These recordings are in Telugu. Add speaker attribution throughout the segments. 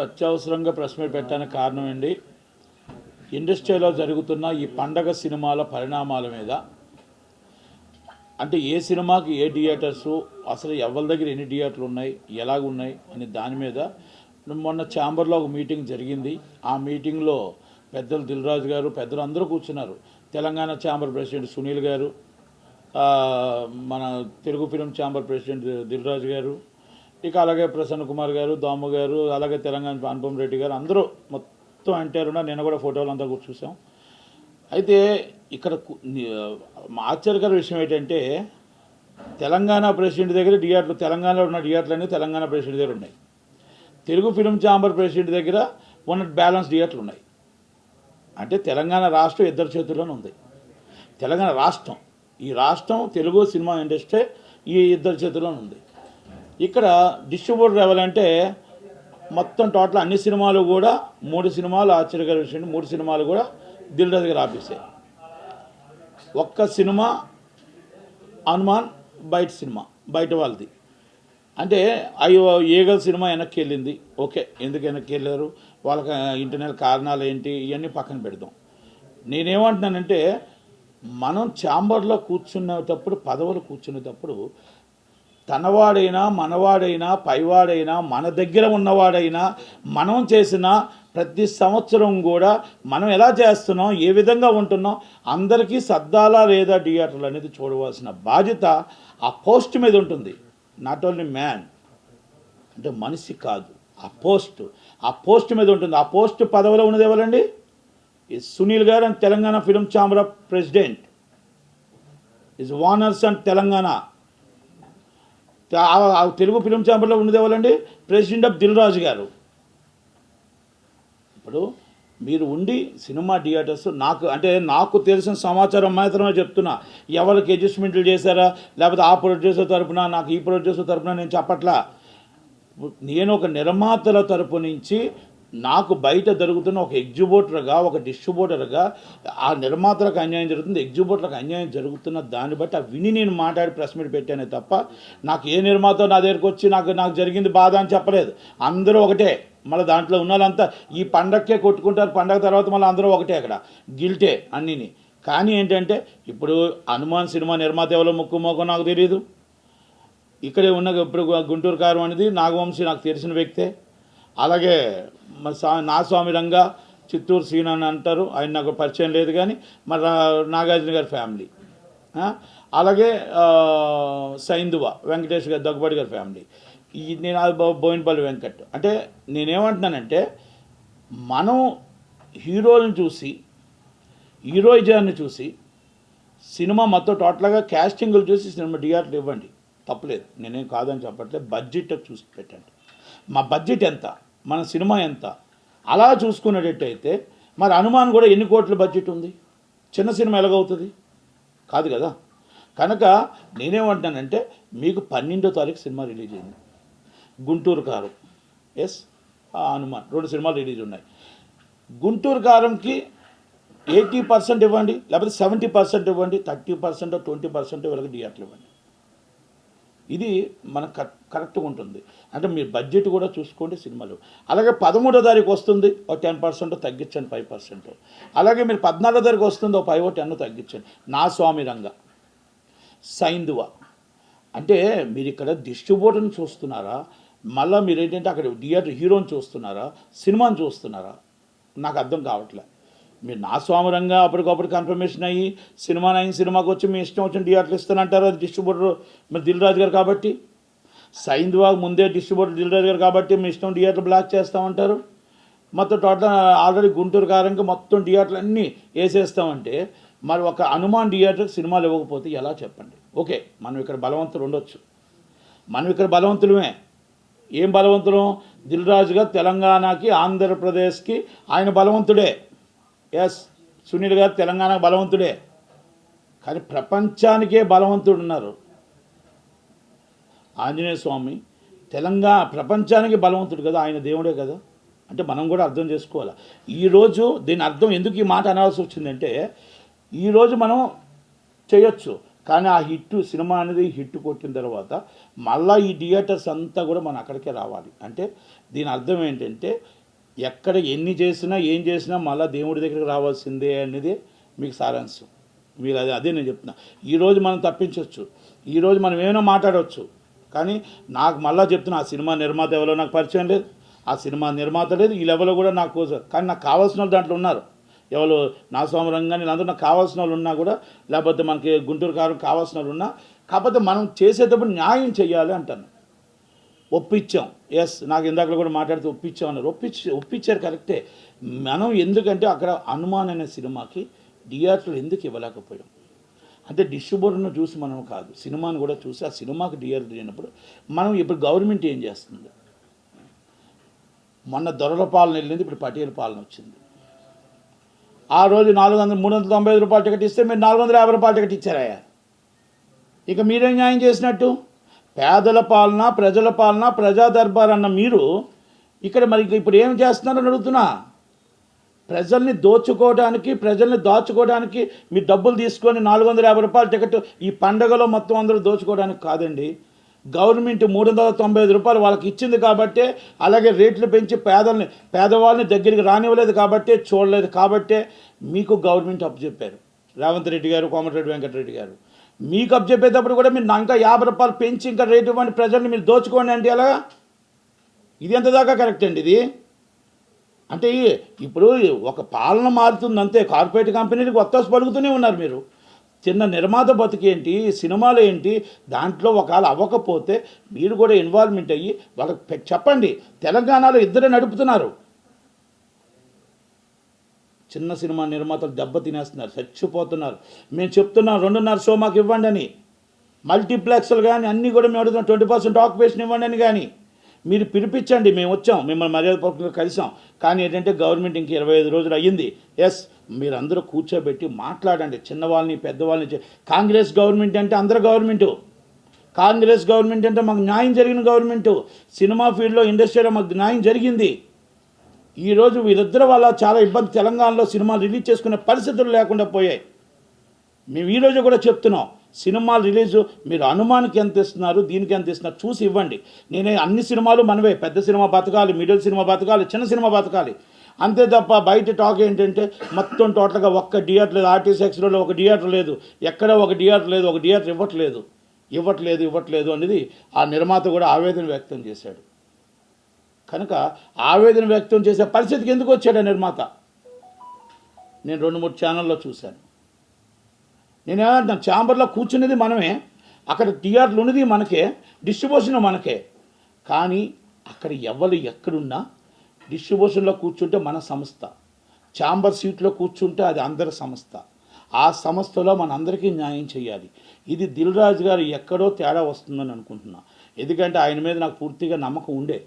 Speaker 1: అత్యవసరంగా ప్రెస్ మీట్ పెట్టడానికి కారణం అండి, ఇండస్ట్రీలో జరుగుతున్న ఈ పండగ సినిమాల పరిణామాల మీద. అంటే ఏ సినిమాకి ఏ థియేటర్సు, అసలు ఎవరి దగ్గర ఎన్ని థియేటర్లు ఉన్నాయి, ఎలాగున్నాయి అని దాని మీద మొన్న ఛాంబర్లో ఒక మీటింగ్ జరిగింది. ఆ మీటింగ్లో పెద్దలు దిల్ రాజు గారు, పెద్దలు అందరూ కూర్చున్నారు. తెలంగాణ ఛాంబర్ ప్రెసిడెంట్ సునీల్ గారు, మన Telugu film chamber president Dil Raju garu, ఇక అలాగే ప్రసన్న కుమార్ గారు, దాము గారు, అలాగే తెలంగాణ అనుపమ్ రెడ్డి గారు, అందరూ మొత్తం అంటారు. నేను కూడా ఫోటోలు అంతా కూడా చూసాం. అయితే ఇక్కడ ఆశ్చర్యకర విషయం ఏంటంటే, తెలంగాణ ప్రెసిడెంట్ దగ్గర థియేటర్లు, తెలంగాణలో ఉన్న థియేటర్లు అన్నీ తెలంగాణ ప్రెసిడెంట్ దగ్గర ఉన్నాయి. తెలుగు ఫిలిం ఛాంబర్ ప్రెసిడెంట్ దగ్గర ఉన్న బ్యాలెన్స్ థియేటర్లు ఉన్నాయి. అంటే తెలంగాణ రాష్ట్రం ఇద్దరి చేతుల్లోనే ఉంది. తెలంగాణ రాష్ట్రం, ఈ రాష్ట్రం తెలుగు సినిమా ఇండస్ట్రీ ఈ ఇద్దరి చేతుల్లోనే ఉంది. ఇక్కడ డిస్ట్రిబ్యూటర్ ఎవరంటే మొత్తం టోటల్ అన్ని సినిమాలు కూడా 3 సినిమాలు, ఆశ్చర్యకర విషయం 3 సినిమాలు కూడా దిల్ రాజు గారు ఆపేసాయి. ఒక్క సినిమా హనుమాన్ బయట సినిమా, బయట వాళ్ళది. అంటే అయ్యో ఈగల్ సినిమా వెనక్కి వెళ్ళింది. ఓకే, ఎందుకు వెనక్కి వెళ్ళారు, వాళ్ళకి ఇంటర్నల్ కారణాలు ఏంటి, ఇవన్నీ పక్కన పెడదాం. నేనేమంటున్నానంటే, మనం ఛాంబర్లో కూర్చునేటప్పుడు, పదవులు కూర్చునేటప్పుడు, తనవాడైనా మనవాడైనా పైవాడైనా మన దగ్గర ఉన్నవాడైనా మనం చేసిన ప్రతి సంవత్సరం కూడా మనం ఎలా చేస్తున్నాం, ఏ విధంగా ఉంటున్నాం, అందరికీ సర్దాలా లేదా థియేటర్లు అనేది చూడవలసిన బాధ్యత ఆ పోస్ట్ మీద ఉంటుంది. నాట్ ఓన్లీ మ్యాన్, అంటే మనిషి కాదు, ఆ పోస్ట్ మీద ఉంటుంది. ఆ పోస్ట్ పదవిలో ఉన్నది ఎవరండి? Sunil garu and Telangana film chamber of president is owners and Telangana. Telugu film ఛాంబర్లో ఉన్నది ఎవరండి? ప్రెసిడెంట్ ఆఫ్ దిల్ రాజు గారు. ఇప్పుడు మీరు ఉండి సినిమా థియేటర్స్, నాకు తెలిసిన సమాచారం మాత్రమే చెప్తున్నా. ఎవరికి అడ్జస్ట్మెంట్లు చేశారా, లేకపోతే ఆ ప్రొడ్యూసర్ తరపున, నాకు ఈ ప్రొడ్యూసర్ తరపున నేను చెప్పట్లా. నేను ఒక నిర్మాతల తరపు నుంచి నాకు బయట జరుగుతున్న ఒక ఎగ్జిబ్యూటర్గా, ఒక డిస్ట్రిబ్యూటర్గా ఆ నిర్మాతలకు అన్యాయం జరుగుతుంది, ఎగ్జిబ్యూటర్లకు అన్యాయం జరుగుతున్న దాన్ని బట్టి ఆ విని నేను మాట్లాడి ప్రెస్ మీట్ పెట్టానే తప్ప, నాకు ఏ నిర్మాత నా దగ్గరకు వచ్చి నాకు జరిగింది బాధ అని చెప్పలేదు. అందరూ ఒకటే. మళ్ళీ దాంట్లో ఉన్న వాళ్ళంతా ఈ పండగకే కొట్టుకుంటారు, పండగ తర్వాత మళ్ళీ అందరూ ఒకటే, అక్కడ గిల్టే అన్నీని. కానీ ఏంటంటే, ఇప్పుడు హనుమాన్ సినిమా నిర్మాత ఎవరో ముక్కు నాకు తెలియదు. ఇక్కడే ఉన్న ఇప్పుడు గుంటూరు కారం అనేది నాగవంశీ నాకు తెలిసిన వ్యక్తే. అలాగే నా స్వామి రంగా చిత్తూరు సీన్ అని అంటారు, ఆయన నాకు పరిచయం లేదు. కానీ మరి నాగార్జున గారి ఫ్యామిలీ, అలాగే సైందువ వెంకటేష్ గారి దగ్గుబాటి గారి ఫ్యామిలీ, నేను బోయినపల్లి వెంకట్. అంటే నేనేమంటున్నానంటే, మనం హీరోలను చూసి, హీరోయిజాన్ని చూసి, సినిమా మొత్తం టోటల్గా క్యాస్టింగ్లు చూసి సినిమా థియేటర్లు ఇవ్వండి, తప్పలేదు, నేనేం కాదని చెప్పట్లేదు. బడ్జెట్ చూసి పెట్టండి. మా బడ్జెట్ ఎంత, మన సినిమా ఎంత, అలా చూసుకునేటట్టయితే మరి హనుమాన్ కూడా ఎన్ని కోట్ల బడ్జెట్ ఉంది, చిన్న సినిమా ఎలాగవుతుంది? కాదు కదా. కనుక నేనేమంటానంటే, మీకు 12వ తారీఖు సినిమా రిలీజ్ అయింది, గుంటూరు కారం, హనుమాన్ 2 సినిమాలు రిలీజ్ ఉన్నాయి. గుంటూరు కారంకి 80% ఇవ్వండి, లేకపోతే 70% ఇవ్వండి, 30% 20% వరకు థియేటర్లు ఇవ్వండి. ఇది మనకు కరెక్ట్గా ఉంటుంది. అంటే మీరు బడ్జెట్ కూడా చూసుకోండి సినిమాలు. అలాగే 13వ తారీఖు వస్తుంది, ఒక 10% తగ్గించండి, 5%. అలాగే మీరు 14వ తారీఖు వస్తుంది, ఒక 5-10 తగ్గించండి. నా స్వామి రంగ, సైందువ. అంటే మీరు ఇక్కడ డిస్ట్రిబ్యూటర్ని చూస్తున్నారా, మళ్ళీ మీరు ఏంటంటే అక్కడ థియేటర్ హీరోని చూస్తున్నారా, సినిమాని చూస్తున్నారా? నాకు అర్థం కావట్లే. మీరు నా స్వామిరంగా అప్పటికప్పుడు కన్ఫర్మేషన్ అయ్యి సినిమాకి వచ్చి మీ ఇష్టం వచ్చిన థియేటర్లు ఇస్తానంటారు, అది డిస్ట్రిబ్యూటర్ మరి దిల్ రాజు గారు కాబట్టి. సైందువాగ్ ముందే డిస్ట్రిబ్యూటర్ దిల్ రాజు గారు కాబట్టి మీ ఇష్టం థియేటర్ బ్లాక్ చేస్తామంటారు. మొత్తం టోటల్ ఆల్రెడీ గుంటూరు కారంకి మొత్తం థియేటర్లు అన్నీ వేసేస్తామంటే, మరి ఒక హనుమాన్ థియేటర్కి సినిమాలు ఇవ్వకపోతే ఎలా చెప్పండి? ఓకే, మనం ఇక్కడ బలవంతులు ఉండొచ్చు, మనం ఇక్కడ బలవంతులమే. ఏం బలవంతులం? దిల్ రాజు గారు తెలంగాణకి, ఆంధ్రప్రదేశ్కి ఆయన బలవంతుడే. సునీల్ గారు తెలంగాణకు బలవంతుడే, కానీ ప్రపంచానికే బలవంతుడు ఉన్నారు. ఆంజనేయ స్వామి ప్రపంచానికి బలవంతుడు కదా, ఆయన దేవుడే కదా. అంటే మనం కూడా అర్థం చేసుకోవాలి. ఈరోజు దీని అర్థం ఎందుకు ఈ మాట అనాల్సి వచ్చిందంటే, ఈరోజు మనం చేయొచ్చు, కానీ ఆ సినిమా అనేది హిట్ కొట్టిన తర్వాత మళ్ళీ ఈ థియేటర్స్ అంతా కూడా మనం అక్కడికే రావాలి. అంటే దీని అర్థం ఏంటంటే ఎక్కడ ఎన్ని చేసినా ఏం చేసినా మళ్ళీ దేవుడి దగ్గరికి రావాల్సిందే అనేది మీకు సారాంశం. మీరు అదే నేను చెప్తున్నా. ఈరోజు మనం తప్పించవచ్చు, ఈరోజు మనం ఏమైనా మాట్లాడవచ్చు, కానీ నాకు మళ్ళీ చెప్తున్నా, ఆ సినిమా నిర్మాత ఎవరో నాకు పరిచయం లేదు, ఆ సినిమా నిర్మాత లేదు, ఈ లెవెల్లో కూడా నాకు. కానీ నాకు కావాల్సిన వాళ్ళు దాంట్లో ఉన్నారు. ఎవరు నా సోమరంగా అందరూ నాకు కావాల్సిన వాళ్ళు ఉన్నా కూడా, లేకపోతే మనకి గుంటూరు కారం కావాల్సిన వాళ్ళు ఉన్నా, కాకపోతే మనం చేసేటప్పుడు న్యాయం చేయాలి అంటాను. ఒప్పించాం, ఎస్, నాకు ఇందాకలో కూడా మాట్లాడితే ఒప్పించాం అన్నారు. ఒప్పించారు కరెక్టే. మనం ఎందుకంటే అక్కడ హనుమాన్ అనే సినిమాకి థియేటర్లు ఎందుకు ఇవ్వలేకపోయాం అంటే డిస్ట్రిబ్యూటర్ను చూసి మనం కాదు, సినిమాను కూడా చూసి ఆ సినిమాకి థియేటర్ అయినప్పుడు మనం ఇప్పుడు గవర్నమెంట్ ఏం చేస్తుంది, మొన్న దొరల పాలన వెళ్ళింది, ఇప్పుడు పటేల్ పాలన వచ్చింది. ఆ రోజు 395 రూపాయల టికెట్ ఇస్తే మీరు 450 రూపాయల టికెట్ ఇచ్చారయ్యా. ఇక మీరేం న్యాయం చేసినట్టు? పేదల పాలన, ప్రజల పాలన, ప్రజా దర్బార్ అన్న మీరు ఇక్కడ మరి ఇప్పుడు ఏం చేస్తున్నారని అడుగుతున్నా. ప్రజల్ని దోచుకోవడానికి, ప్రజల్ని దాచుకోవడానికి మీ డబ్బులు తీసుకొని 450 రూపాయల టికెట్ ఈ పండగలో మొత్తం అందరూ దోచుకోవడానికి కాదండి. గవర్నమెంట్ 395 రూపాయలు వాళ్ళకి ఇచ్చింది కాబట్టే, అలాగే రేట్లు పెంచి పేదవాళ్ళని దగ్గరికి రానివ్వలేదు కాబట్టే, చూడలేదు కాబట్టే మీకు గవర్నమెంట్ అప్పచెప్పారు. రేవంత్ రెడ్డి గారు, కోమటిరెడ్డి వెంకటరెడ్డి గారు మీకు అప్పచెప్పేటప్పుడు కూడా మీరు ఇంకా 50 రూపాయలు పెంచి ఇంకా రేటు ఇవ్వండి, ప్రజల్ని మీరు దోచుకోండి అంటే ఎలాగా? ఇది ఎంత దాకా కరెక్ట్ అండి ఇది? అంటే ఇప్పుడు ఒక పాలన మారుతుంది అంతే. కార్పొరేట్ కంపెనీలకు ఒత్తాసు పలుకుతూనే ఉన్నారు మీరు. చిన్న నిర్మాత బతికేంటి, సినిమాలు ఏంటి, దాంట్లో ఒకవేళ అవ్వకపోతే మీరు కూడా ఇన్వాల్వ్మెంట్ అయ్యి వాళ్ళకి చెప్పండి. తెలంగాణలో ఇద్దరే నడుపుతున్నారు. చిన్న సినిమా నిర్మాతలు దెబ్బ తినేస్తున్నారు, చచ్చిపోతున్నారు. మేము చెప్తున్నాం 2.5 షో మాకు ఇవ్వండి అని. మల్టీప్లెక్స్లు కానీ అన్నీ కూడా మేము అడుగుతున్నాం 20% ఆక్యుపేషన్ ఇవ్వండి అని. కానీ మీరు పిలిపించండి, మేము వచ్చాం, మిమ్మల్ని మర్యాదపూర్వకంగా కలిసాం. కానీ ఏంటంటే గవర్నమెంట్ ఇంక 25 రోజులు అయ్యింది. ఎస్, మీరందరూ కూర్చోబెట్టి మాట్లాడండి, చిన్నవాళ్ళని పెద్దవాళ్ళని. కాంగ్రెస్ గవర్నమెంట్ అంటే అందరు గవర్నమెంటు. కాంగ్రెస్ గవర్నమెంట్ అంటే మాకు న్యాయం జరిగిన గవర్నమెంటు. సినిమా ఫీల్డ్లో, ఇండస్ట్రీలో మాకు న్యాయం జరిగింది. ఈరోజు వీళ్ళిద్దరి వల్ల చాలా ఇబ్బంది. తెలంగాణలో సినిమాలు రిలీజ్ చేసుకునే పరిస్థితులు లేకుండా పోయాయి. మేము ఈరోజు కూడా చెప్తున్నాం, సినిమాలు రిలీజు మీరు హనుమాన్కి ఎంత ఇస్తున్నారు, దీనికి ఎంత ఇస్తున్నారు చూసి ఇవ్వండి. నేనే అన్ని సినిమాలు మనవే, పెద్ద సినిమా బతకాలి, మిడిల్ సినిమా బతకాలి, చిన్న సినిమా బతకాలి, అంతే తప్ప బయట టాక్ ఏంటంటే మొత్తం టోటల్గా ఒక్క థియేటర్ లేదు. ఆర్టీసీ ఎక్స్ప్రెస్లో ఒక థియేటర్ లేదు, ఎక్కడ ఒక థియేటర్ లేదు, ఒక థియేటర్ ఇవ్వట్లేదు అనేది ఆ నిర్మాత కూడా ఆవేదన వ్యక్తం చేశాడు. కనుక ఆవేదన వ్యక్తం చేసే పరిస్థితికి ఎందుకు వచ్చాడు ఆ నిర్మాత? నేను 2-3 ఛానల్లో చూశాను. నేనేమంటున్నాను, ఛాంబర్లో కూర్చునేది మనమే, అక్కడ థియేటర్లు ఉన్నది మనకే, డిస్ట్రిబ్యూషన్ మనకే. కానీ అక్కడ ఎవరు ఎక్కడున్నా డిస్ట్రిబ్యూషన్లో కూర్చుంటే మన సంస్థ, ఛాంబర్ సీట్లో కూర్చుంటే అది అందరి సంస్థ. ఆ సంస్థలో మనందరికీ న్యాయం చేయాలి. ఇది దిల్ రాజు గారు ఎక్కడో తేడా వస్తుందని అనుకుంటున్నా. ఎందుకంటే ఆయన మీద నాకు పూర్తిగా నమ్మకం ఉండే.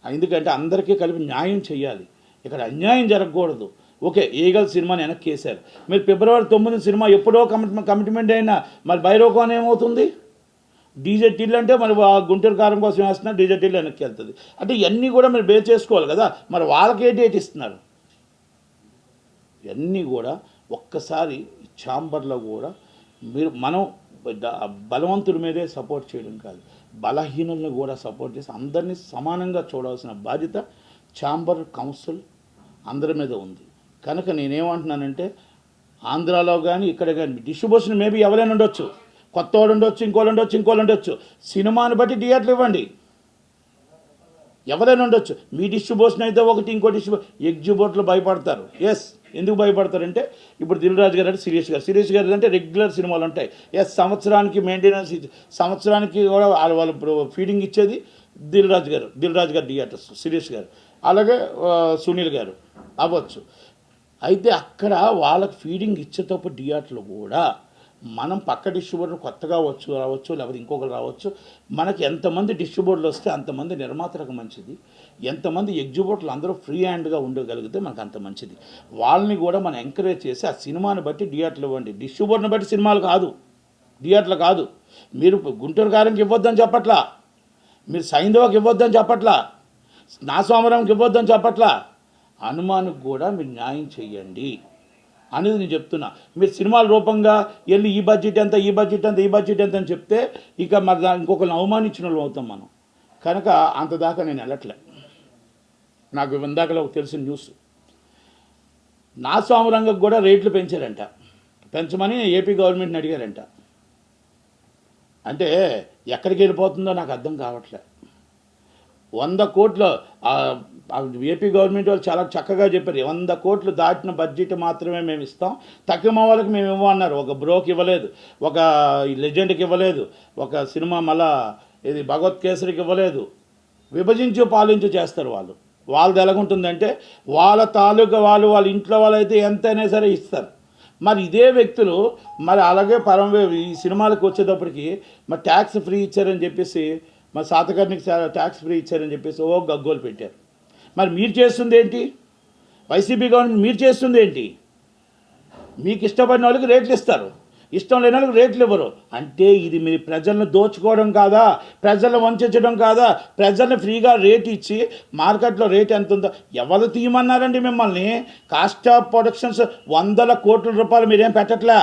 Speaker 1: ఎందుకంటే అందరికీ కలిపి న్యాయం చేయాలి, ఇక్కడ అన్యాయం జరగకూడదు. ఓకే, ఈగల్ సినిమాని వెనక్కి వేశారు. మీరు ఫిబ్రవరి 9 సినిమా ఎప్పుడో కమిట్మెంట్ అయినా మరి బైరోకాన్ ఏమవుతుంది? డీజే టిల్ అంటే మరి గుంటూరు కారం కోసం వేస్తున్నారు, డీజే టిల్ వెనక్కి వెళ్తుంది. అంటే ఇవన్నీ కూడా మీరు బేర్ చేసుకోవాలి కదా. మరి వాళ్ళకి ఏ డేట్ ఇస్తున్నారు? ఇవన్నీ కూడా ఒక్కసారి ఛాంబర్లో కూడా మనం బలవంతుడి మీదే సపోర్ట్ చేయడం కాదు, బలహీనులను కూడా సపోర్ట్ చేసి అందరినీ సమానంగా చూడాల్సిన బాధ్యత ఛాంబర్ కౌన్సిల్ అందరి మీద ఉంది. కనుక నేనేమంటున్నానంటే ఆంధ్రాలో కానీ ఇక్కడ కానీ డిస్ట్రిబ్యూషన్ మేబీ ఎవరైనా ఉండొచ్చు, కొత్త వాడు ఉండొచ్చు, ఇంకోళ్ళు ఉండొచ్చు. సినిమాని బట్టి థియేటర్లు ఇవ్వండి, ఎవరైనా ఉండొచ్చు. మీ డిస్ట్రిబ్యూషన్ అయితే ఒకటి, ఇంకో ఎగ్జిబ్యూటర్లు భయపడతారు. ఎస్, ఎందుకు భయపడతారంటే ఇప్పుడు దిల్ రాజు గారు అంటే శిరీష్ గారు అంటే రెగ్యులర్ సినిమాలు ఉంటాయి. ఎస్, సంవత్సరానికి మెయింటెనెన్స్, సంవత్సరానికి కూడా వాళ్ళు ఫీడింగ్ ఇచ్చేది దిల్ రాజు గారు థియేటర్స్, శిరీష్ గారు, అలాగే సునీల్ గారు అవ్వచ్చు. అయితే అక్కడ వాళ్ళకి ఫీడింగ్ ఇచ్చేటప్పుడు థియేటర్లు కూడా మనం పక్క డిస్ట్రిబ్యూటర్ కొత్తగా రావచ్చు, లేకపోతే ఇంకొకరు రావచ్చు. మనకి ఎంతమంది డిస్ట్రిబ్యూటర్లు వస్తే అంతమంది నిర్మాతలకు మంచిది, ఎంతమంది ఎగ్జిబ్యూటర్లు అందరూ ఫ్రీ హ్యాండ్గా ఉండగలిగితే మనకు అంత మంచిది. వాళ్ళని కూడా మనం ఎంకరేజ్ చేసి ఆ సినిమాని బట్టి థియేటర్లు ఇవ్వండి, డిస్ట్రిబ్యూటర్ని బట్టి సినిమాలు కాదు, థియేటర్లు కాదు. మీరు గుంటూరు కారంకి ఇవ్వద్దని చెప్పట్లా, మీరు సైంధవకి ఇవ్వద్దని చెప్పట్లా, నా సోమరంకి ఇవ్వద్దని చెప్పట్లా. హనుమాన్కి కూడా మీరు న్యాయం చెయ్యండి. అనేది నేను చెప్తున్నా. మీరు సినిమాల రూపంగా వెళ్ళి ఈ బడ్జెట్ ఎంత ఈ బడ్జెట్ ఎంత ఈ బడ్జెట్ ఎంత అని చెప్తే ఇక మరి ఇంకొకరిని అవమానించిన వాళ్ళు అవుతాం మనం. కనుక అంత దాకా నేను వెళ్ళట్లే. నాకు ఇందాకలో తెలిసిన న్యూస్, నా స్వామిరంగకు కూడా రేట్లు పెంచారంట. పెంచమని ఏపీ గవర్నమెంట్ని అడిగారంట. అంటే ఎక్కడికి వెళ్ళిపోతుందో నాకు అర్థం కావట్లే. 100 కోట్ల ఏపీ గవర్నమెంట్ వాళ్ళు చాలా చక్కగా చెప్పారు. 100 కోట్లు దాటిన బడ్జెట్ మాత్రమే మేము ఇస్తాం, తక్కువ వాళ్ళకి మేము ఇవ్వమన్నారు. ఒక బ్రోకి ఇవ్వలేదు, ఒక లెజెండ్కి ఇవ్వలేదు, ఒక సినిమా మళ్ళా ఇది భగవత్ కేసరికి ఇవ్వలేదు. విభజించు పాలించు చేస్తారు వాళ్ళు. వాళ్ళది ఎలాగుంటుందంటే వాళ్ళ తాలూకా వాళ్ళ ఇంట్లో వాళ్ళైతే ఎంతైనా సరే ఇస్తారు. మరి ఇదే వ్యక్తులు మరి అలాగే ఈ సినిమాలకు వచ్చేటప్పటికి మరి ట్యాక్స్ ఫ్రీ ఇచ్చారని చెప్పేసి, మరి శాతకర్ణికి ట్యాక్స్ ఫ్రీ ఇచ్చారని చెప్పేసి గగ్గోలు పెట్టారు. మరి మీరు చేస్తుంది ఏంటి? వైసీపీ గవర్నమెంట్ మీరు చేస్తుంది ఏంటి? మీకు ఇష్టపడిన వాళ్ళకి రేట్లు ఇస్తారు, ఇష్టం లేని వాళ్ళకి రేట్లు ఇవ్వరు. అంటే ఇది మీరు ప్రజలను దోచుకోవడం కాదా? ప్రజలను వంచడం కాదా? ప్రజలను ఫ్రీగా రేట్ ఇచ్చి మార్కెట్లో రేట్ ఎంత ఉందో ఎవరు తీయమన్నారండి మిమ్మల్ని? కాస్ట్ ఆఫ్ ప్రొడక్షన్స్ 100 కోట్ల రూపాయలు మీరేం పెట్టట్లే.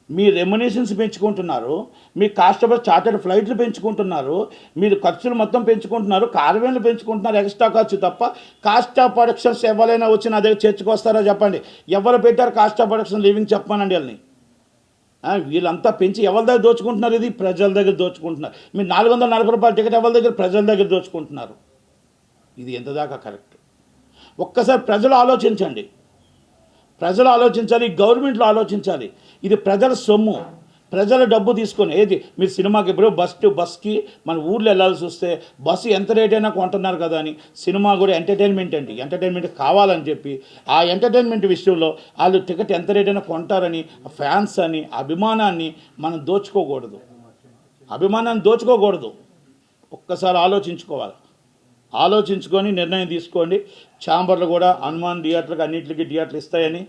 Speaker 1: మీ రెమ్యునేషన్స్ పెంచుకుంటున్నారు, మీ కాస్ట్ ఆఫ్ చార్టర్డ్ ఫ్లైట్లు పెంచుకుంటున్నారు, మీరు ఖర్చులు మొత్తం పెంచుకుంటున్నారు, కార్వేన్లు పెంచుకుంటున్నారు, ఎక్స్ట్రా ఖర్చు తప్ప కాస్ట్ ఆఫ్ ప్రొడక్షన్స్ ఎవరైనా వచ్చి నా దగ్గర చర్చకొస్తారో చెప్పండి. ఎవరు పెట్టారు కాస్ట్ ఆఫ్ ప్రొడక్షన్ లివింగ్ చెప్పమనండి వాళ్ళని. వీళ్ళంతా పెంచి ఎవరి దగ్గర దోచుకుంటున్నారు? ఇది ప్రజల దగ్గర దోచుకుంటున్నారు. మీరు 440 రూపాయల టికెట్ ఎవరి దగ్గర? ప్రజల దగ్గర దోచుకుంటున్నారు. ఇది ఎంత దాకా కరెక్ట్? ఒక్కసారి ప్రజలు ఆలోచించండి. ప్రజలు ఆలోచించాలి, గవర్నమెంట్లో ఆలోచించాలి. ఇది ప్రజల సొమ్ము, ప్రజల డబ్బు తీసుకొని ఏది మీరు సినిమాకి ఇప్పుడు బస్కి మన ఊర్లో వెళ్ళాల్సి వస్తే బస్సు ఎంత రేట్ అయినా కొంటున్నారు కదా అని, సినిమా కూడా ఎంటర్టైన్మెంట్ అండి, ఎంటర్టైన్మెంట్ కావాలని చెప్పి ఆ ఎంటర్టైన్మెంట్ విషయంలో వాళ్ళు టికెట్ ఎంత రేట్ అయినా కొంటారని ఫ్యాన్స్ అని అభిమానాన్ని మనం దోచుకోకూడదు. అభిమానాన్ని దోచుకోకూడదు. ఒక్కసారి ఆలోచించుకోవాలి. ఆలోచించుకొని నిర్ణయం తీసుకోండి. ఛాంబర్లు కూడా హనుమాన్ థియేటర్కి అన్నింటికి థియేటర్లు ఇస్తాయని,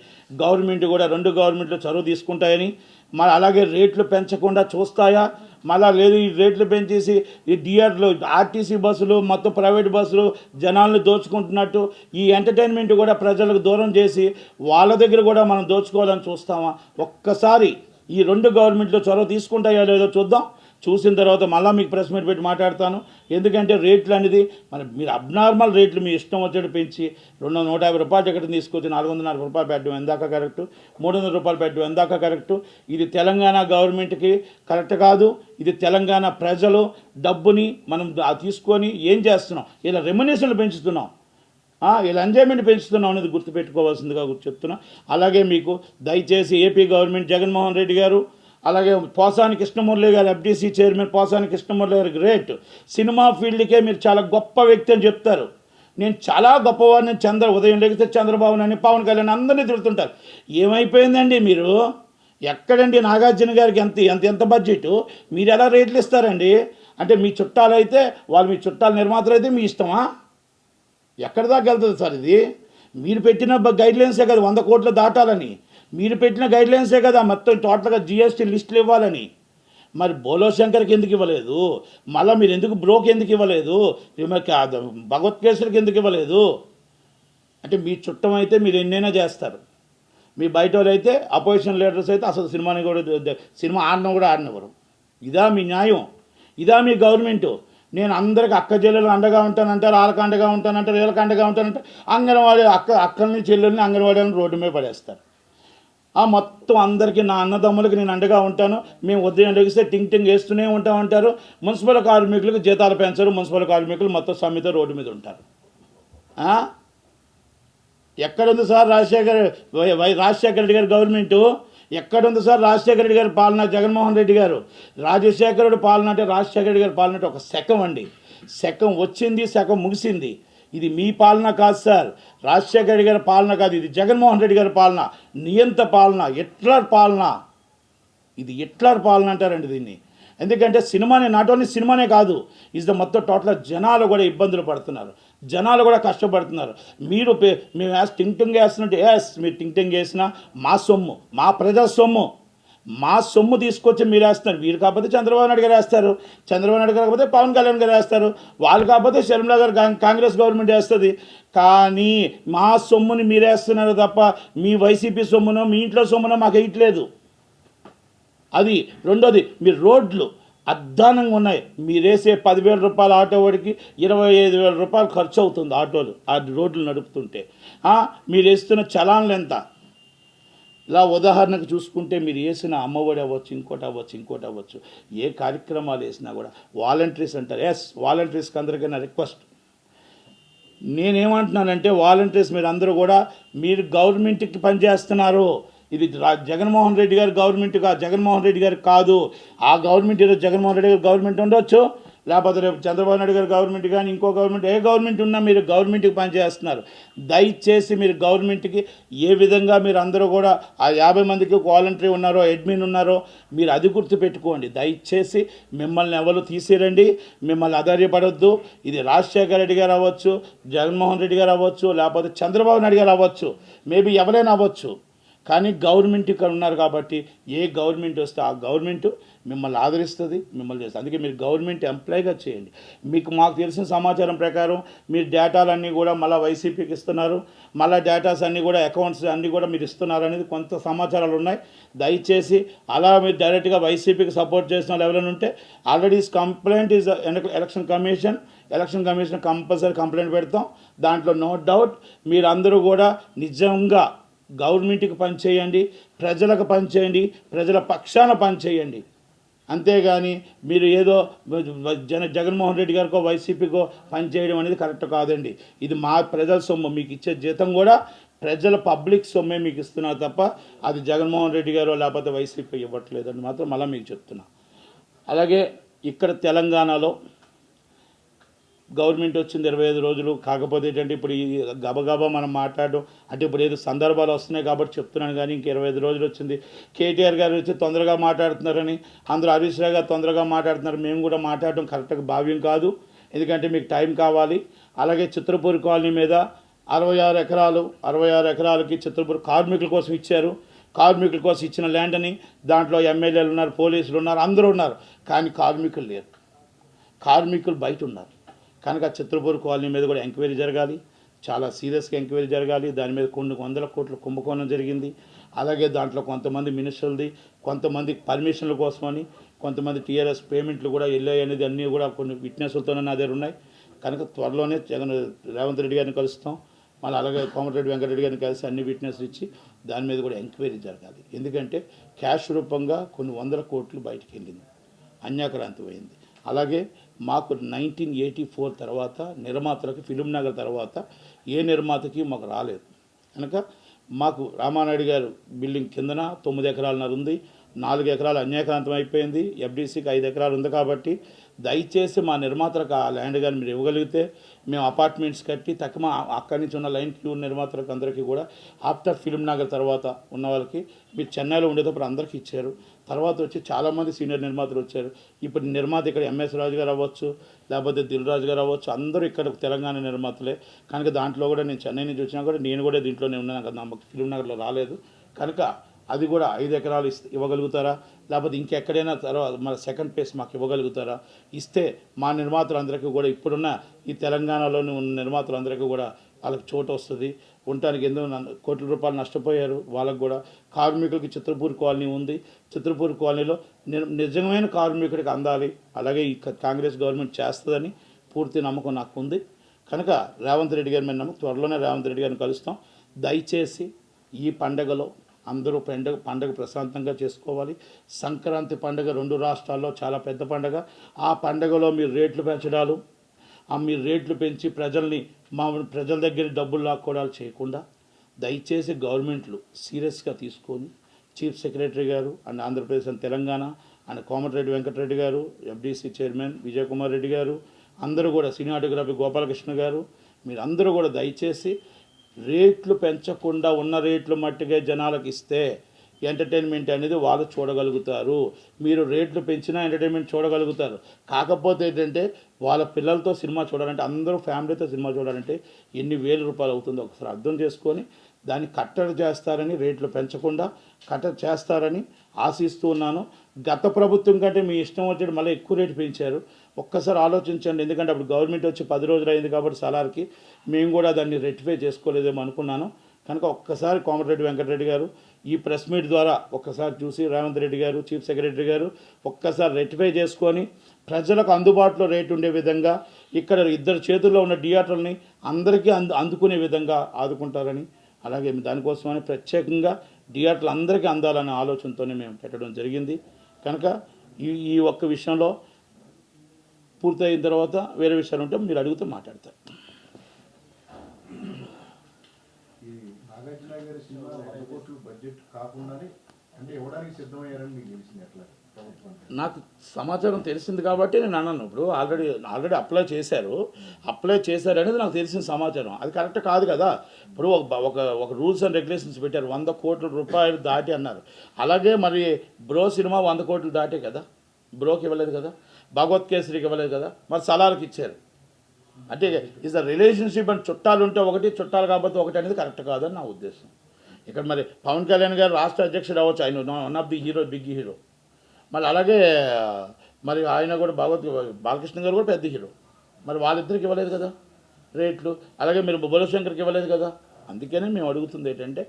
Speaker 1: గవర్నమెంట్ కూడా 2 గవర్నమెంట్లు చొరవ తీసుకుంటాయని, మరి అలాగే రేట్లు పెంచకుండా చూస్తాయా? మళ్ళా లేదు ఈ రేట్లు పెంచేసి ఈ థియేటర్లు ఆర్టీసీ బస్సులు మొత్తం ప్రైవేట్ బస్సులు జనాలను దోచుకుంటున్నట్టు ఈ ఎంటర్టైన్మెంట్ కూడా ప్రజలకు దూరం చేసి వాళ్ళ దగ్గర కూడా మనం దోచుకోవాలని చూస్తామా? ఒక్కసారి ఈ 2 గవర్నమెంట్లు చొరవ తీసుకుంటాయో లేదో చూద్దాం. చూసిన తర్వాత మళ్ళీ మీకు ప్రెస్ మీట్ పెట్టి మాట్లాడతాను. ఎందుకంటే రేట్లు అనేది మీరు అబ్నార్మల్ రేట్లు మీ ఇష్టం వచ్చేట్టు పెంచి 150 రూపాయల టికెట్ తీసుకొచ్చి 440 రూపాయలు పెట్టడం ఎందాక కరెక్టు? 300 రూపాయలు పెట్టడం ఎందాక కరెక్టు? ఇది తెలంగాణ గవర్నమెంట్కి కరెక్ట్ కాదు. ఇది తెలంగాణ ప్రజలు డబ్బుని మనం తీసుకొని ఏం చేస్తున్నాం? ఇలా రెమ్యునేషన్లు పెంచుతున్నాం, ఇలా ఎంజాయ్మెంట్ పెంచుతున్నాం అనేది గుర్తుపెట్టుకోవాల్సిందిగా చెప్తున్నా. అలాగే మీకు దయచేసి ఏపీ గవర్నమెంట్ జగన్మోహన్ రెడ్డి గారు, అలాగే పోసాని కృష్ణమురళి గారు ఎఫ్డీసీ చైర్మన్ పోసాని కృష్ణమురళి గారు గ్రేట్. సినిమా ఫీల్డ్కే మీరు చాలా గొప్ప వ్యక్తి అని చెప్తారు. నేను చాలా గొప్పవాడిని, ఉదయం లేకపోతే చంద్రబాబు నాయుడు, పవన్ కళ్యాణ్ అందరినీ తిడుతుంటారు. ఏమైపోయిందండి మీరు? ఎక్కడండి నాగార్జున గారికి ఎంత బడ్జెట్? మీరు ఎలా రేట్లు ఇస్తారండి? అంటే మీ చుట్టాలు అయితే వాళ్ళు, మీ చుట్టాల నిర్మాతలు అయితే మీ ఇష్టమా? ఎక్కడి దాకా వెళ్తుంది సార్ ఇది? మీరు పెట్టిన గైడ్లైన్సే కదా 100 కోట్లు దాటాలని. మీరు పెట్టిన గైడ్లైన్సే కదా మొత్తం టోటల్గా జిఎస్టీ లిస్టులు ఇవ్వాలని. మరి బోలో శంకర్కి ఎందుకు ఇవ్వలేదు? మళ్ళీ మీరు ఎందుకు బ్రోకి ఎందుకు ఇవ్వలేదు? భగవత్ కేసరికి ఎందుకు ఇవ్వలేదు? అంటే మీ చుట్టం అయితే మీరు ఎన్నైనా చేస్తారు. మీ బయట వాళ్ళు అయితే అపోజిషన్ లీడర్స్ అయితే అసలు సినిమా ఆడడం కూడా ఆడనివ్వరు. ఇదా మీ న్యాయం? ఇదా మీ గవర్నమెంటు? నేను అందరికి అక్క చెల్లెలు అండగా ఉంటానంటారు, వాళ్ళకి అండగా ఉంటానంటారు, వీళ్ళకి అండగా ఉంటానంటారు. అంగన్వాడీ అక్కల్ని చెల్లెల్ని అంగన్వాడీలను రోడ్డు మీద పడేస్తారు. మొత్తం అందరికీ నా అన్నదమ్ములకి నేను అండగా ఉంటాను, మేము ఉదయం లెగిస్తే టింగ్ వేస్తూనే ఉంటామంటారు. మున్సిపల్ కార్మికులకు జీతాలు పెంచరు, మున్సిపల్ కార్మికులు మొత్తం సమ్మెత రోడ్డు మీద ఉంటారు. ఎక్కడుంది సార్ రాజశేఖర రెడ్డి గారి గవర్నమెంటు? ఎక్కడుంది సార్ రాజశేఖర రెడ్డి గారి పాలన? జగన్మోహన్ రెడ్డి గారు రాజశేఖరుడు పాలన అంటే రాజశేఖర రెడ్డి గారి పాలన అంటే ఒక శకం అండి. శకం వచ్చింది, శకం ముగిసింది. ఇది మీ పాలన కాదు సార్, రాజశేఖర రెడ్డి గారి పాలన కాదు, ఇది జగన్మోహన్ రెడ్డి గారి పాలన, నియంత పాలన, హిట్లర్ పాలన. ఇది హిట్లర్ పాలన అంటారండి దీన్ని. ఎందుకంటే సినిమానే, నాట్ ఓన్లీ సినిమానే కాదు, మొత్తం టోటల్ జనాలు కూడా ఇబ్బందులు పడుతున్నారు, జనాలు కూడా కష్టపడుతున్నారు. మేము టింగ్ వేస్తున్నట్టు మీరు టింగ్ వేసినా మా సొమ్ము, మా ప్రజల సొమ్ము, మా సొమ్ము తీసుకొచ్చి మీరు వేస్తున్నారు. మీరు కాకపోతే చంద్రబాబు నాయుడు గారు వేస్తారు, చంద్రబాబు నాయుడు గారు కాకపోతే పవన్ కళ్యాణ్ గారు వేస్తారు, వాళ్ళు కాకపోతే షర్మిలా గారు కాంగ్రెస్ గవర్నమెంట్ వేస్తుంది. కానీ మా సొమ్ముని మీరు వేస్తున్నారు తప్ప మీ వైసీపీ సొమ్మునో మీ ఇంట్లో సొమ్మునో మాకు వేయట్లేదు. అది రెండోది, మీరు రోడ్లు అద్దానంగా ఉన్నాయి. మీరు వేసే 10,000 రూపాయల ఆటో వాడికి 25,000 రూపాయలు ఖర్చు అవుతుంది ఆటోలు ఆ రోడ్లు నడుపుతుంటే. మీరు వేస్తున్న చలాన్లు ఎంత? ఇలా ఉదాహరణకు చూసుకుంటే మీరు వేసిన అమ్మఒడి అవ్వచ్చు, ఇంకోటి అవ్వచ్చు, ఏ కార్యక్రమాలు వేసినా కూడా వాలంటీర్స్ అంటారు. ఎస్, వాలంటీర్స్కి అందరికైనా రిక్వెస్ట్, నేనేమంటున్నానంటే వాలంటీర్స్ మీరు అందరూ కూడా మీరు గవర్నమెంట్కి పనిచేస్తున్నారు. ఇది జగన్మోహన్ రెడ్డి గారి గవర్నమెంట్గా జగన్మోహన్ రెడ్డి గారికి కాదు. ఆ గవర్నమెంట్ ఈరోజు జగన్మోహన్ రెడ్డి గారి గవర్నమెంట్ ఉండొచ్చు, లేకపోతే రేపు చంద్రబాబు నాయుడు గారి గవర్నమెంట్ కానీ ఇంకో గవర్నమెంట్, ఏ గవర్నమెంట్ ఉన్నా మీరు గవర్నమెంట్కి పనిచేస్తున్నారు. దయచేసి మీరు గవర్నమెంట్కి ఏ విధంగా మీరు అందరూ కూడా ఆ 50 మందికి వాలంటరీ ఉన్నారో, అడ్మిన్ ఉన్నారో, మీరు అది గుర్తుపెట్టుకోండి. దయచేసి మిమ్మల్ని ఎవరు తీసేరండి, మిమ్మల్ని అధైర్యపడొద్దు. ఇది రాజశేఖర రెడ్డి గారు అవ్వచ్చు, జగన్మోహన్ రెడ్డి గారు అవ్వచ్చు, లేకపోతే చంద్రబాబు నాయుడు గారు అవ్వచ్చు, మేబీ ఎవరైనా అవ్వచ్చు. కానీ గవర్నమెంట్ ఇక్కడ ఉన్నారు కాబట్టి ఏ గవర్నమెంట్ వస్తే ఆ గవర్నమెంట్ మిమ్మల్ని ఆదరిస్తుంది, మిమ్మల్ని చేస్తుంది. అందుకే మీరు గవర్నమెంట్ ఎంప్లాయ్గా చేయండి. మాకు తెలిసిన సమాచారం ప్రకారం మీరు డేటాలన్నీ కూడా మళ్ళీ వైసీపీకి ఇస్తున్నారు, మళ్ళీ డేటాస్ అన్నీ కూడా అకౌంట్స్ అన్నీ కూడా మీరు ఇస్తున్నారు అనేది కొంత సమాచారాలు ఉన్నాయి. దయచేసి అలా మీరు డైరెక్ట్గా వైసీపీకి సపోర్ట్ చేసిన వాళ్ళు ఎవరైనా ఉంటే already complaint is election commission compulsory complaint పెడతాం. దాంట్లో నో డౌట్ మీరందరూ కూడా నిజంగా గవర్నమెంట్కి పనిచేయండి, ప్రజలకు పనిచేయండి, ప్రజల పక్షాన పనిచేయండి. అంతేగాని మీరు ఏదో జగన్మోహన్ రెడ్డి గారికో వైసీపీకో పనిచేయడం అనేది కరెక్ట్ కాదండి. ఇది మా ప్రజల సొమ్ము, మీకు ఇచ్చే జీతం కూడా ప్రజల పబ్లిక్ సొమ్మే మీకు ఇస్తున్నారు తప్ప అది జగన్మోహన్ రెడ్డి గారో లేకపోతే వైసీపీ ఇవ్వట్లేదని మాత్రం మళ్ళీ మీకు చెప్తున్నా. అలాగే ఇక్కడ తెలంగాణలో గవర్నమెంట్ వచ్చింది 25 రోజులు. కాకపోతే ఏంటంటే ఇప్పుడు ఈ గబగబా మనం మాట్లాడడం అంటే ఇప్పుడు ఏదో సందర్భాలు వస్తున్నాయి కాబట్టి చెప్తున్నాను. కానీ ఇంక 25 రోజులు వచ్చింది. కేటీఆర్ గారు వచ్చి తొందరగా మాట్లాడుతున్నారని అందరూ, హరీష్ రావు గారు తొందరగా మాట్లాడుతున్నారు. మేము కూడా మాట్లాడడం కరెక్ట్గా భావ్యం కాదు, ఎందుకంటే మీకు టైం కావాలి. అలాగే చిత్రపూర్ కాలనీ మీద 66 ఎకరాలకి చిత్రపూర్ కార్మికుల కోసం ఇచ్చారు. కార్మికుల కోసం ఇచ్చిన ల్యాండ్ని దాంట్లో ఎమ్మెల్యేలు ఉన్నారు, పోలీసులు ఉన్నారు, అందరూ ఉన్నారు. కానీ కార్మికులు లేరు, కార్మికులు బయట ఉన్నారు. కనుక చిత్రపూర్ కాలనీ మీద కూడా ఎంక్వైరీ జరగాలి, చాలా సీరియస్గా ఎంక్వైరీ జరగాలి. దాని మీద కొన్ని 100 కోట్ల కుంభకోణం జరిగింది. అలాగే దాంట్లో కొంతమంది మినిస్టర్లది, కొంతమంది పర్మిషన్ల కోసమని, కొంతమంది టీఆర్ఎస్ పేమెంట్లు కూడా వెళ్ళాయి అనేది అన్నీ కూడా కొన్ని విట్నెస్లతోనే నా దగ్గర ఉన్నాయి. కనుక త్వరలోనే రేవంత్ రెడ్డి గారిని కలుస్తాం. మళ్ళీ అలాగే కోమటిరెడ్డి వెంకటరెడ్డి గారిని కలిసి అన్ని విట్నెస్లు ఇచ్చి దాని మీద కూడా ఎంక్వైరీ జరగాలి. ఎందుకంటే క్యాష్ రూపంగా కొన్ని 100 కోట్లు బయటికి వెళ్ళింది, అన్యాక్రాంతమైంది. అలాగే మాకు 1984 తర్వాత నిర్మాతలకి ఫిలిం నగర్ తర్వాత ఏ నిర్మాతకి మాకు రాలేదు. కనుక మాకు రామానాయుడు గారు బిల్డింగ్ కిందన 9 ఎకరాలన్నర ఉంది, 4 ఎకరాలు అన్యాక్రాంతం అయిపోయింది. ఎఫ్డీసీకి 5 ఎకరాలు ఉంది. కాబట్టి దయచేసి మా నిర్మాతలకు ఆ ల్యాండ్ కానీ మీరు ఇవ్వగలిగితే మేము అపార్ట్మెంట్స్ కట్టి తక్కువ అక్కడి నుంచి ఉన్న లైన్ క్యూ నిర్మాతలకు అందరికీ కూడా ఆఫ్టర్ ఫిలిం నగర్ తర్వాత ఉన్న వాళ్ళకి మీరు చెన్నైలో ఉండేటప్పుడు అందరికీ ఇచ్చారు. తర్వాత వచ్చి చాలామంది సీనియర్ నిర్మాతలు వచ్చారు. ఇప్పుడు నిర్మాత ఇక్కడ ఎంఎస్ రాజు గారు అవ్వచ్చు, లేకపోతే దిల్ రాజు గారు అవ్వచ్చు, అందరూ ఇక్కడ తెలంగాణ నిర్మాతలే. కనుక దాంట్లో కూడా నేను చెన్నై నుంచి వచ్చినా కూడా నేను కూడా దీంట్లోనే ఉన్నాను కదా, నాకు ఫిలిం నగర్లో రాలేదు. కనుక అది కూడా 5 ఎకరాలు ఇవ్వగలుగుతారా, లేకపోతే ఇంకెక్కడైనా తర్వాత మన సెకండ్ ప్లేస్ మాకు ఇవ్వగలుగుతారా? ఇస్తే మా నిర్మాతలందరికీ కూడా ఇప్పుడున్న ఈ తెలంగాణలోని ఉన్న నిర్మాతలందరికీ కూడా వాళ్ళకి చోటు వస్తుంది. ఉండటానికి ఎందుకు కోట్ల రూపాయలు నష్టపోయారు వాళ్ళకు కూడా. కార్మికులకి చిత్రపూర్ కాలనీ ఉంది, చిత్రపూర్ కాలనీలో నిజమైన కార్మికుడికి అందాలి. అలాగే ఈ కాంగ్రెస్ గవర్నమెంట్ చేస్తుందని పూర్తి నమ్మకం నాకు ఉంది. కనుక రేవంత్ రెడ్డి గారి మీద నమ్మకం, త్వరలోనే రేవంత్ రెడ్డి గారిని కలుస్తాం. దయచేసి ఈ పండగలో అందరూ పండగ ప్రశాంతంగా చేసుకోవాలి. సంక్రాంతి పండుగ 2 రాష్ట్రాల్లో చాలా పెద్ద పండుగ. ఆ పండుగలో మీరు రేట్లు పెంచడాలు, మీరు రేట్లు పెంచి ప్రజల దగ్గర డబ్బులు లాక్కోవడాలు చేయకుండా దయచేసి గవర్నమెంట్లు సీరియస్గా తీసుకొని చీఫ్ సెక్రటరీ గారు and Andhra Pradesh and Telangana and Komatireddy Venkatareddy గారు, ఎఫ్డీసీ చైర్మన్ విజయ్ కుమార్ రెడ్డి గారు, అందరూ కూడా సినిమాటోగ్రఫీ గోపాలకృష్ణ గారు, మీరందరూ కూడా దయచేసి రేట్లు పెంచకుండా ఉన్న రేట్లు మట్టుగా జనాలకు ఇస్తే ఎంటర్టైన్మెంట్ అనేది వాళ్ళు చూడగలుగుతారు. మీరు రేట్లు పెంచినా ఎంటర్టైన్మెంట్ చూడగలుగుతారు. కాకపోతే ఏంటంటే వాళ్ళ పిల్లలతో సినిమా చూడాలంటే, అందరూ ఫ్యామిలీతో సినిమా చూడాలంటే ఎన్ని వేల రూపాయలు అవుతుందో ఒకసారి అర్థం చేసుకొని దాన్ని కట్టడి చేస్తారని, రేట్లు పెంచకుండా కట్టడి చేస్తారని ఆశిస్తూ ఉన్నాను. గత ప్రభుత్వం కంటే మీ ఇష్టం వచ్చేది మళ్ళీ ఎక్కువ రేటు పెంచారు. ఒక్కసారి ఆలోచించండి, ఎందుకంటే అప్పుడు గవర్నమెంట్ వచ్చి 10 రోజులు అయింది కాబట్టి సలార్కి మేము కూడా దాన్ని రెక్టిఫై చేసుకోలేదేమో అనుకున్నాను. కనుక ఒక్కసారి కోమటిరెడ్డి వెంకటరెడ్డి గారు ఈ ప్రెస్ మీట్ ద్వారా ఒక్కసారి చూసి రేవంత్ రెడ్డి గారు, చీఫ్ సెక్రటరీ గారు ఒక్కసారి రెక్టిఫై చేసుకొని ప్రజలకు అందుబాటులో రేటు ఉండే విధంగా ఇక్కడ ఇద్దరు చేతుల్లో ఉన్న థియేటర్ని అందరికీ అందుకునే విధంగా ఆదుకుంటారని, అలాగే దానికోసమని ప్రత్యేకంగా థియేటర్లు అందరికీ అందాలనే ఆలోచనతోనే మేము పెట్టడం జరిగింది. కనుక ఈ ఒక్క విషయంలో పూర్తయిన తర్వాత వేరే విషయాలు ఉంటే మీరు అడిగితే మాట్లాడతారు.
Speaker 2: ఈ నాగార్జున గారి సినిమా 100 కోట్లు బడ్జెట్ కాకుండానే అంటే ఇవ్వడానికి సిద్ధమయ్యారని మీకు తెలిసింది ఎట్లా?
Speaker 1: నాకు సమాచారం తెలిసింది కాబట్టి నేను అన్నాను. ఇప్పుడు ఆల్రెడీ అప్లై చేశారనేది నాకు తెలిసిన సమాచారం. అది కరెక్ట్ కాదు కదా. ఇప్పుడు ఒక రూల్స్ అండ్ రెగ్యులేషన్స్ పెట్టారు, 100 కోట్ల రూపాయలు దాటి అన్నారు. అలాగే మరి బ్రో సినిమా 100 కోట్లు దాటే కదా, బ్రోకి ఇవ్వలేదు కదా, భగవత్ కేసరికి ఇవ్వలేదు కదా, మరి సలార్కి ఇచ్చారు. అంటే ఇస్ ద రిలేషన్షిప్ అండ్ చుట్టాలు ఉంటే ఒకటి, చుట్టాలు కాకపోతే ఒకటి అనేది కరెక్ట్ కాదని నా ఉద్దేశం. ఇక్కడ మరి పవన్ కళ్యాణ్ గారు రాష్ట్ర అధ్యక్షుడు అవ్వచ్చు, ఆయన one of the hero, big hero. మళ్ళీ అలాగే మరి ఆయన కూడా బాలకృష్ణ గారు కూడా పెద్ద హీరో. మరి వాళ్ళిద్దరికి ఇవ్వలేదు కదా రేట్లు. అలాగే మీరు బుల్లశంకర్కి ఇవ్వలేదు కదా. అందుకనే మేము అడుగుతుంది ఏంటంటే,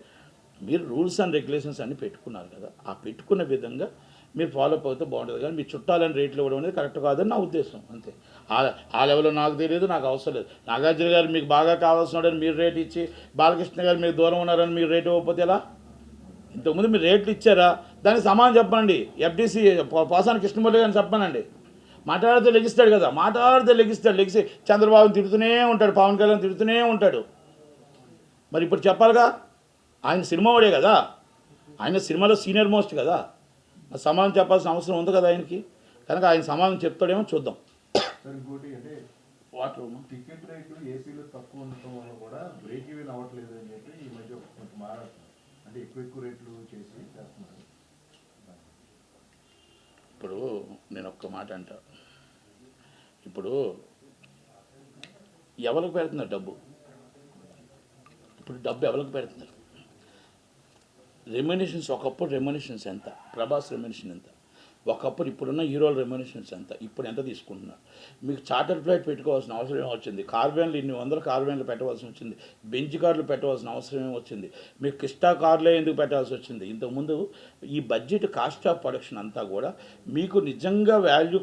Speaker 1: మీరు రూల్స్ అండ్ రెగ్యులేషన్స్ అన్నీ పెట్టుకున్నారు కదా, ఆ పెట్టుకున్న విధంగా మీరు ఫాలో అప్ అవుతే బాగుంటుంది. కానీ మీ చుట్టాలని రేట్లు ఇవ్వడం అనేది కరెక్ట్ కాదని నా ఉద్దేశం. అంతే. ఆ లెవెల్లో నాకు తెలియదు, నాకు అవసరం లేదు. నాగార్జున గారు మీకు బాగా కావాల్సినాడని మీరు రేటు ఇచ్చి, బాలకృష్ణ గారు మీరు దూరం ఉన్నారని మీరు రేటు ఇవ్వకపోతే ఎలా? ఇంతకుముందు మీరు రేట్లు ఇచ్చారా, దానికి సమానం చెప్పండి. ఎఫ్డీసీ పోసాని కృష్ణమూర్తి గారిని చెప్పానండి. మాట్లాడితే లెగిస్తాడు కదా, లెగిసి చంద్రబాబుని తిడుతూనే ఉంటాడు, పవన్ కళ్యాణ్ తిడుతూనే ఉంటాడు. మరి ఇప్పుడు చెప్పాలిగా, ఆయన సినిమా వాడే కదా, ఆయన సినిమాలో సీనియర్ మోస్ట్ కదా, సమాధానం చెప్పాల్సిన అవసరం ఉంది కదా ఆయనకి. కనుక ఆయన సమాధానం చెప్తాడేమో చూద్దాం.
Speaker 2: ఇంకోటి అంటే టికెట్ రేట్లు ఏపీలో తక్కువ ఉండటం వల్ల కూడా బ్రేక్ ఈవెన్ అవ్వట్లేదు అని చెప్పి ఈ మధ్య కొంచెం అంటే ఎక్కువ రేట్లు చేసి చేస్తున్నారు.
Speaker 1: ఇప్పుడు నేను ఒక్క మాట అంటా, ఇప్పుడు ఎవరికి పెడుతున్నారు డబ్బు? ఇప్పుడు డబ్బు ఎవరికి పెడుతున్నారు? రెమ్యునేషన్స్, ఒకప్పుడు రెమ్యునేషన్స్ ఎంత? ప్రభాస్ రెమ్యునేషన్ ఎంత? ఒకప్పుడు ఇప్పుడున్న హీరోల రెమ్యునేషన్స్ ఎంత? ఇప్పుడు ఎంత తీసుకుంటున్నారు? మీకు చార్టర్ ఫ్లైట్ పెట్టుకోవాల్సిన అవసరం ఏమొచ్చింది? కార్వేన్లు ఇన్ని వందల కార్వేన్లు పెట్టవలసి వచ్చింది, బెంచ్ కార్లు పెట్టవలసిన అవసరం ఏమొచ్చింది? మీకు కిస్టా కార్లే ఎందుకు పెట్టాల్సి వచ్చింది? ఇంతకుముందు ఈ బడ్జెట్ కాస్ట్ ఆఫ్ ప్రొడక్షన్ అంతా కూడా మీకు నిజంగా వాల్యూ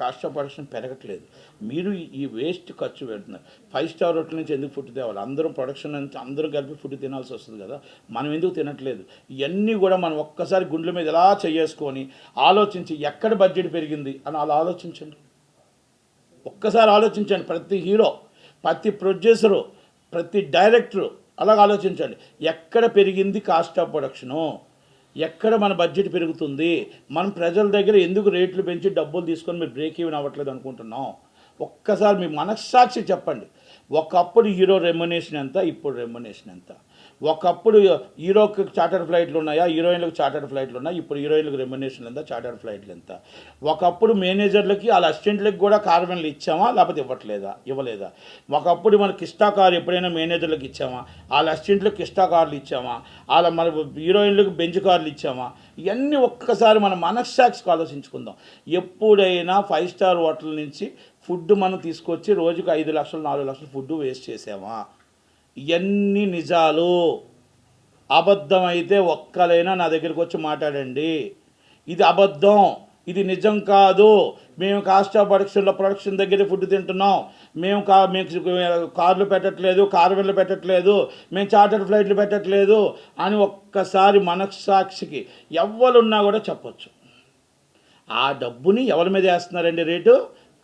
Speaker 1: కాస్ట్ ఆఫ్ ప్రొడక్షన్ పెరగట్లేదు. మీరు ఈ వేస్ట్ ఖర్చు పెడుతున్నారు. 5 స్టార్ హోటల్ నుంచి ఎందుకు ఫుడ్ తేవాలి? అందరం ప్రొడక్షన్ నుంచి అందరూ కలిపి ఫుడ్ తినాల్సి వస్తుంది కదా, మనం ఎందుకు తినట్లేదు? ఇవన్నీ కూడా మనం ఒక్కసారి గుండెల మీద ఎలా చేసుకొని ఆలోచించి ఎక్కడ బడ్జెట్ పెరిగింది అని అలా ఆలోచించండి. ఒక్కసారి ఆలోచించండి. ప్రతి హీరో, ప్రతి ప్రొడ్యూసరు, ప్రతి డైరెక్టరు అలాగ ఆలోచించండి. ఎక్కడ పెరిగింది కాస్ట్ ఆఫ్ ప్రొడక్షను, ఎక్కడ మన బడ్జెట్ పెరుగుతుంది, మనం ప్రజల దగ్గర ఎందుకు రేట్లు పెంచి డబ్బులు తీసుకొని మీరు బ్రేక్ ఈవెన్ అవ్వట్లేదు అనుకుంటున్నాం? ఒక్కసారి మీ మనస్సాక్షి చెప్పండి. ఒకప్పుడు హీరో రెమ్యునేషన్ ఎంత, ఇప్పుడు రెమ్యునేషన్ ఎంత? ఒకప్పుడు హీరోకి చార్టర్ ఫ్లైట్లు ఉన్నాయా, హీరోయిన్లకు చార్టర్ ఫ్లైట్లు ఉన్నాయి, ఇప్పుడు హీరోయిన్లకు రెమ్యునేషన్ ఎంత, చార్టర్ ఫ్లైట్లు ఎంత? ఒకప్పుడు మేనేజర్లకి వాళ్ళ అసిస్టెంట్లకు కూడా కార్వెన్లు ఇచ్చామా, లేకపోతే ఇవ్వలేదా? ఒకప్పుడు మన కిస్టా కారు ఎప్పుడైనా మేనేజర్లకు ఇచ్చామా, వాళ్ళ అసిస్టెంట్లకు కిస్టా కార్లు ఇచ్చామా, మన హీరోయిన్లకు బెంచ్ కార్లు ఇచ్చామా? ఇవన్నీ ఒక్కసారి మన మనస్సాక్షికి ఆలోచించుకుందాం. ఎప్పుడైనా 5 స్టార్ హోటల్ నుంచి ఫుడ్ మనం తీసుకొచ్చి రోజుకు 5 లక్షలు 4 లక్షలు ఫుడ్ వేస్ట్ చేసామా? ఇవన్నీ నిజాలు. అబద్ధం అయితే ఒక్కలైనా నా దగ్గరికి వచ్చి మాట్లాడండి. ఇది అబద్ధం, ఇది నిజం కాదు. మేము కాస్ట్ ఆఫ్ ప్రొడక్షన్ దగ్గర ఫుడ్ తింటున్నాం, మేము కార్లు పెట్టట్లేదు, కార్వెన్లు పెట్టట్లేదు, మేము చార్టర్ ఫ్లైట్లు పెట్టట్లేదు అని ఒక్కసారి మనస్సాక్షికి ఎవరున్నా కూడా చెప్పచ్చు. ఆ డబ్బుని ఎవరి మీద వేస్తున్నారండి రేటు?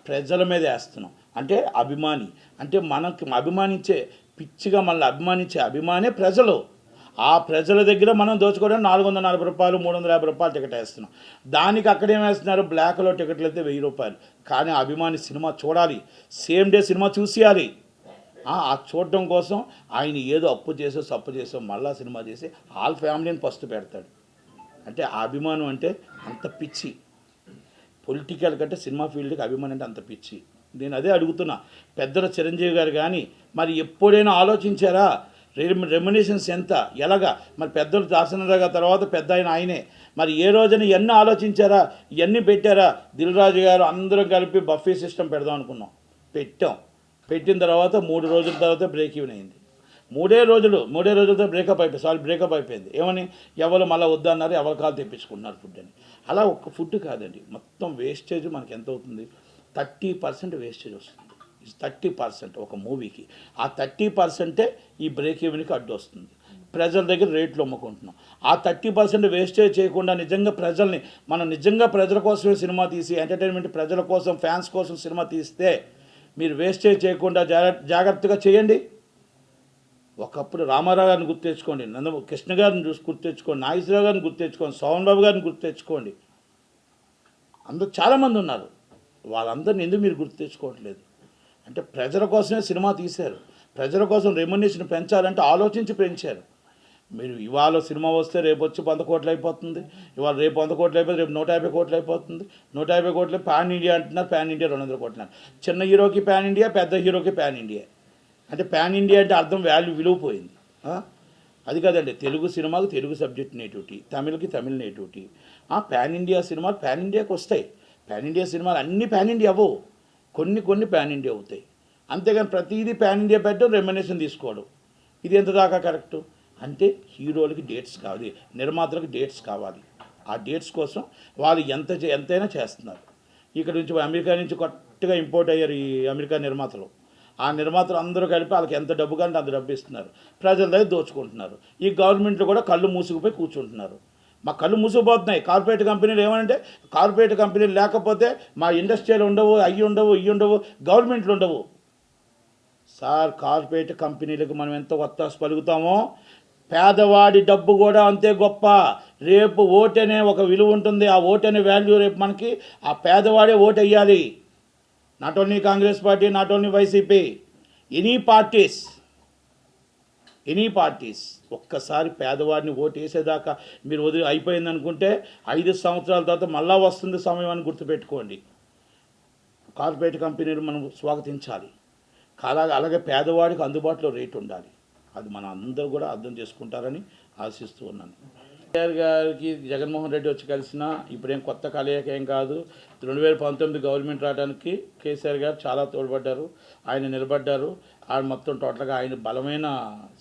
Speaker 1: ప్రజల మీద వేస్తున్నాం. అంటే అభిమాని, అంటే మనకి అభిమానించే, పిచ్చిగా మనల్ని అభిమానించే అభిమానే ప్రజలు. ఆ ప్రజల దగ్గర మనం దోచుకోవడానికి 440 రూపాయలు 350 రూపాయలు టికెట్ వేస్తున్నాం. దానికి అక్కడేం వేస్తున్నారు? బ్లాక్లో టికెట్లు అయితే 1000 రూపాయలు. కానీ అభిమాని సినిమా చూడాలి, సేమ్ డే సినిమా చూసేయాలి. ఆ చూడడం కోసం ఆయన ఏదో అప్పు చేసో సప్పు చేసో మళ్ళా సినిమా చేసి వాళ్ళ ఫ్యామిలీని ఫస్ట్ పెడతాడు. అంటే ఆ అభిమానం అంటే అంత పిచ్చి. పొలిటికల్ కంటే సినిమా ఫీల్డ్కి అభిమానం అంటే అంత పిచ్చి. నేను అదే అడుగుతున్నా పెద్దల చిరంజీవి గారు కానీ మరి ఎప్పుడైనా ఆలోచించారా? రెమ్యునేషన్స్ ఎంత ఎలాగా మరి పెద్దలు దాసనరావు తర్వాత పెద్ద ఆయనే మరి ఏ రోజున ఇవన్నీ ఆలోచించారా, ఇవన్నీ పెట్టారా? దిల్ రాజు గారు అందరం కలిపి బఫే సిస్టమ్ పెడదాం అనుకున్నాం, పెట్టిన తర్వాత 3 రోజుల తర్వాత బ్రేక్ ఈవెన్ అయింది. మూడే రోజులతో బ్రేకప్ అయిపోయింది. ఏమని ఎవరు మళ్ళీ వద్దన్నారు, ఎవరి కాలు తెప్పించుకుంటున్నారు ఫుడ్ అని. అలా ఒక్క ఫుడ్ కాదండి, మొత్తం వేస్టేజ్ మనకి ఎంత అవుతుంది? 30% వేస్టేజ్ వస్తుంది. 30% ఒక మూవీకి. ఆ 30%ఏ ఈ బ్రేక్ ఈవెన్కి అడ్డు వస్తుంది. ప్రజల దగ్గర రేట్లు అమ్ముకుంటున్నాం. ఆ 30% వేస్టేజ్ చేయకుండా మనం నిజంగా ప్రజల కోసమే సినిమా తీసి ఎంటర్టైన్మెంట్ ప్రజల కోసం, ఫ్యాన్స్ కోసం సినిమా తీస్తే మీరు వేస్టేజ్ చేయకుండా జాగ్రత్తగా చేయండి. ఒకప్పుడు రామారావు గారిని గుర్తు తెచ్చుకోండి, కృష్ణ గారిని గుర్తు తెచ్చుకోండి, నాగేశ్వరరావు గారిని గుర్తు తెచ్చుకోండి, సోమన్ బాబు గారిని గుర్తు తెచ్చుకోండి. అందరూ చాలామంది ఉన్నారు. వాళ్ళందరినీ ఎందుకు మీరు గుర్తు తెచ్చుకోవట్లేదు? అంటే ప్రజల కోసమే సినిమా తీశారు. ప్రజల కోసం రెమ్యునేషన్ పెంచాలంటే ఆలోచించి పెంచారు. మీరు ఇవాళ సినిమా వస్తే రేపు వచ్చి 100 కోట్లు అయిపోతుంది, ఇవాళ రేపు 100 కోట్లు అయిపోతుంది, రేపు 150 కోట్లు అయిపోతుంది. 150 కోట్లు పాన్ ఇండియా అంటున్నారు, పాన్ ఇండియా 200 కోట్లు. చిన్న హీరోకి పాన్ ఇండియా, పెద్ద హీరోకి పాన్ ఇండియా. అంటే పాన్ ఇండియా అంటే అర్థం విలువ పోయింది. అది కాదండి, తెలుగు సినిమాకు తెలుగు సబ్జెక్ట్ నేటివిటీ, తమిళకి తమిళ నేటివిటీ. పాన్ ఇండియా సినిమాలు పాన్ ఇండియాకి వస్తాయి. పాన్ ఇండియా సినిమాలు అన్నీ పాన్ ఇండియా అవ్వవు, కొన్ని పాన్ ఇండియా అవుతాయి. అంతేగాని ప్రతిదీ పాన్ ఇండియా పెట్టడం, రెమ్యునేషన్ తీసుకోవడం, ఇది ఎంత దాకా కరెక్టు? అంటే హీరోలకి డేట్స్ కావాలి, నిర్మాతలకు డేట్స్ కావాలి. ఆ డేట్స్ కోసం వాళ్ళు ఎంతైనా చేస్తున్నారు. ఇక్కడ నుంచి అమెరికా నుంచి కొత్తగా ఇంపోర్ట్ అయ్యారు ఈ అమెరికా నిర్మాతలు. ఆ నిర్మాతలు అందరూ కలిపి వాళ్ళకి ఎంత డబ్బు కంటే అంత డబ్బు ఇస్తున్నారు, ప్రజల దగ్గర దోచుకుంటున్నారు. ఈ గవర్నమెంట్లు కూడా కళ్ళు మూసుకుపోయి కూర్చుంటున్నారు. మా కళ్ళు మూసుకుపోతున్నాయి. కార్పొరేట్ కంపెనీలు ఏమంటే, కార్పొరేట్ కంపెనీలు లేకపోతే మా ఇండస్ట్రీలు ఉండవు, ఇవి ఉండవు, గవర్నమెంట్లు ఉండవు. సార్, కార్పొరేట్ కంపెనీలకు మనం ఎంత ఒత్తాసు పలుకుతామో పేదవాడి డబ్బు కూడా అంతే గొప్ప. రేపు ఓటు అనే ఒక విలువ ఉంటుంది. ఆ ఓటు అనే వాల్యూ రేపు మనకి ఆ పేదవాడే ఓటు వేయాలి. Not only Congress party, not only YCP, any parties. ఒక్కసారి పేదవాడిని ఓటు వేసేదాకా మీరు అయిపోయింది అనుకుంటే 5 సంవత్సరాల తర్వాత మళ్ళా వస్తుంది సమయం అని గుర్తుపెట్టుకోండి. కార్పొరేట్ కంపెనీలు మనం స్వాగతించాలి. అలాగే పేదవాడికి అందుబాటులో రేటు ఉండాలి. అది మన అందరూ కూడా అర్థం చేసుకుంటారని ఆశిస్తూ ఉన్నాను. కేసీఆర్ గారికి జగన్మోహన్ రెడ్డి వచ్చి కలిసినా ఇప్పుడేం కొత్త కలయిక ఏం కాదు. 2019 గవర్నమెంట్ రావడానికి కేసీఆర్ గారు చాలా తోడ్పడ్డారు, ఆయన నిలబడ్డారు. ఆయన మొత్తం టోటల్గా ఆయన బలమైన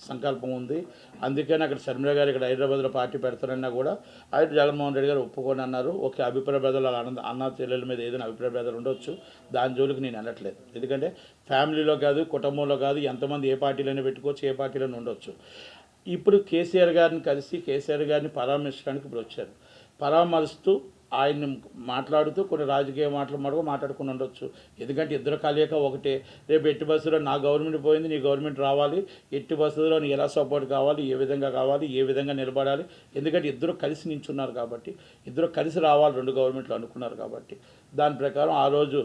Speaker 1: సంకల్పం ఉంది. అందుకని అక్కడ శర్మిల గారు ఇక్కడ హైదరాబాద్లో పార్టీ పెడతారన్నా కూడా ఆయన జగన్మోహన్ రెడ్డి గారు ఒప్పుకొని అన్నారు. ఓకే, అభిప్రాయ భేదాలు అన్న చెల్లెల మీద ఏదైనా అభిప్రాయ భేదాలు ఉండొచ్చు, దాని జోలికి నేను వెళ్ళట్లేదు. ఎందుకంటే ఫ్యామిలీలో కాదు, కుటుంబంలో కాదు, ఎంతమంది ఏ పార్టీలోనే పెట్టుకోవచ్చు, ఏ పార్టీలోనే ఉండొచ్చు. ఇప్పుడు కేసీఆర్ గారిని కలిసి కేసీఆర్ గారిని పరామర్శించడానికి ఇప్పుడు వచ్చారు. పరామర్శిస్తూ ఆయన్ని మాట్లాడుతూ కొన్ని రాజకీయ మాట్లాడుకుని ఉండొచ్చు. ఎందుకంటే ఇద్దరు కలయిక ఒకటే. రేపు ఎట్టి బస్సులో నా గవర్నమెంట్ పోయింది, నీ గవర్నమెంట్ రావాలి, ఎట్టి బస్సులో నీ ఎలా సపోర్ట్ కావాలి, ఏ విధంగా నిలబడాలి. ఎందుకంటే ఇద్దరు కలిసి నించున్నారు కాబట్టి, ఇద్దరు కలిసి రావాలి, 2 గవర్నమెంట్లు అనుకున్నారు కాబట్టి. దాని ప్రకారం ఆ రోజు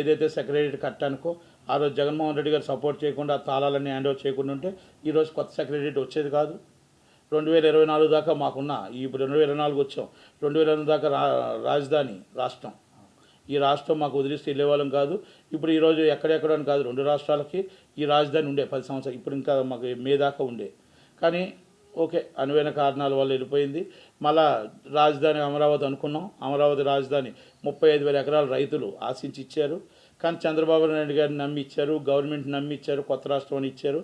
Speaker 1: ఏదైతే సెక్రటరీ కట్టానుకో ఆ రోజు జగన్మోహన్ రెడ్డి గారు సపోర్ట్ చేయకుండా, తాళాలన్నీ హ్యాండ్ ఓవర్ చేయకుండా ఉంటే ఈరోజు కొత్త సెక్రటరీ వచ్చేది కాదు. 2024 దాకా మాకున్న, ఇప్పుడు 2024 వచ్చాం, 2024 దాకా రాజధాని రాష్ట్రం, ఈ రాష్ట్రం మాకు వదిలిస్తే వెళ్ళేవాళ్ళం కాదు. ఇప్పుడు ఈరోజు ఎక్కడెక్కడో అని కాదు, 2 రాష్ట్రాలకి ఈ రాజధాని ఉండే 10 సంవత్సరాలు, ఇప్పుడు ఇంకా మాకు మే దాకా ఉండే. కానీ ఓకే, అనువైన కారణాల వల్ల వెళ్ళిపోయింది. మళ్ళా రాజధాని అమరావతి అనుకున్నాం. అమరావతి రాజధాని 35,000 ఎకరాలు రైతులు ఆశించి ఇచ్చారు. కానీ చంద్రబాబు నాయుడు గారిని నమ్మి ఇచ్చారు, గవర్నమెంట్ నమ్మి ఇచ్చారు, కొత్త రాష్ట్రం అని ఇచ్చారు.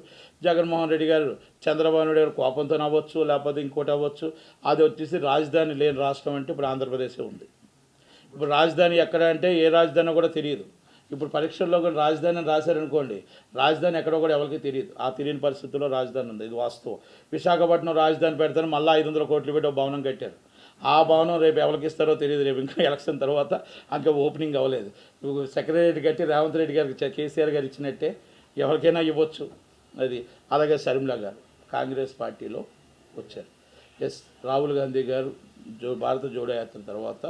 Speaker 1: జగన్మోహన్ రెడ్డి గారు చంద్రబాబు నాయుడు గారు కోపంతో అవ్వచ్చు, లేకపోతే ఇంకోటి అవ్వచ్చు, అది వచ్చేసి రాజధాని లేని రాష్ట్రం అంటే ఇప్పుడు ఆంధ్రప్రదేశే ఉంది. ఇప్పుడు రాజధాని ఎక్కడ అంటే ఏ రాజధాని కూడా తెలియదు. ఇప్పుడు పరీక్షల్లో కూడా రాజధాని అని రాశారనుకోండి, రాజధాని ఎక్కడో కూడా ఎవరికి తెలియదు. ఆ తెలియని పరిస్థితుల్లో రాజధాని ఉంది, ఇది వాస్తవం. విశాఖపట్నం రాజధాని పెడతాను, మళ్ళీ 500 కోట్లు పెట్టి ఒక భవనం కట్టారు. ఆ భవనం రేపు ఎవరికి ఇస్తారో తెలియదు. రేపు ఇంకా ఎలక్షన్ తర్వాత ఇంకా ఓపెనింగ్ అవ్వలేదు. సెక్రటరీ కట్టి రేవంత్ రెడ్డి గారికి కేసీఆర్ గారు ఇచ్చినట్టే ఎవరికైనా ఇవ్వచ్చు. అది అలాగే శర్మిల గారు కాంగ్రెస్ పార్టీలో వచ్చారు. రాహుల్ గాంధీ గారు భారత జోడో యాత్ర తర్వాత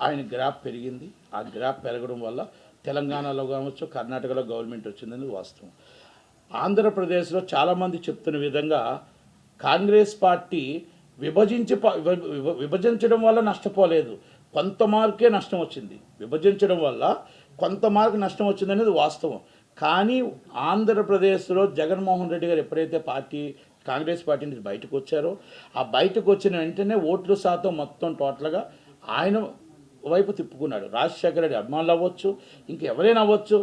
Speaker 1: ఆయన గ్రాఫ్ పెరిగింది. ఆ గ్రాఫ్ పెరగడం వల్ల తెలంగాణలో కావచ్చు, కర్ణాటకలో గవర్నమెంట్ వచ్చిందని వాస్తవం. ఆంధ్రప్రదేశ్లో చాలామంది చెప్తున్న విధంగా కాంగ్రెస్ పార్టీ విభజించడం వల్ల నష్టపోలేదు, కొంత మార్కే నష్టం వచ్చింది. విభజించడం వల్ల కొంత మార్కు నష్టం వచ్చిందనేది వాస్తవం. కానీ ఆంధ్రప్రదేశ్లో జగన్మోహన్ రెడ్డి గారు ఎప్పుడైతే కాంగ్రెస్ పార్టీ నుంచి బయటకు వచ్చారో ఆ బయటకు వచ్చిన వెంటనే ఓట్ల శాతం మొత్తం టోటల్గా ఆయన వైపు తిప్పుకున్నాడు. రాజశేఖర రెడ్డి అభిమానులు అవ్వచ్చు, ఇంకెవరైనా అవ్వచ్చు,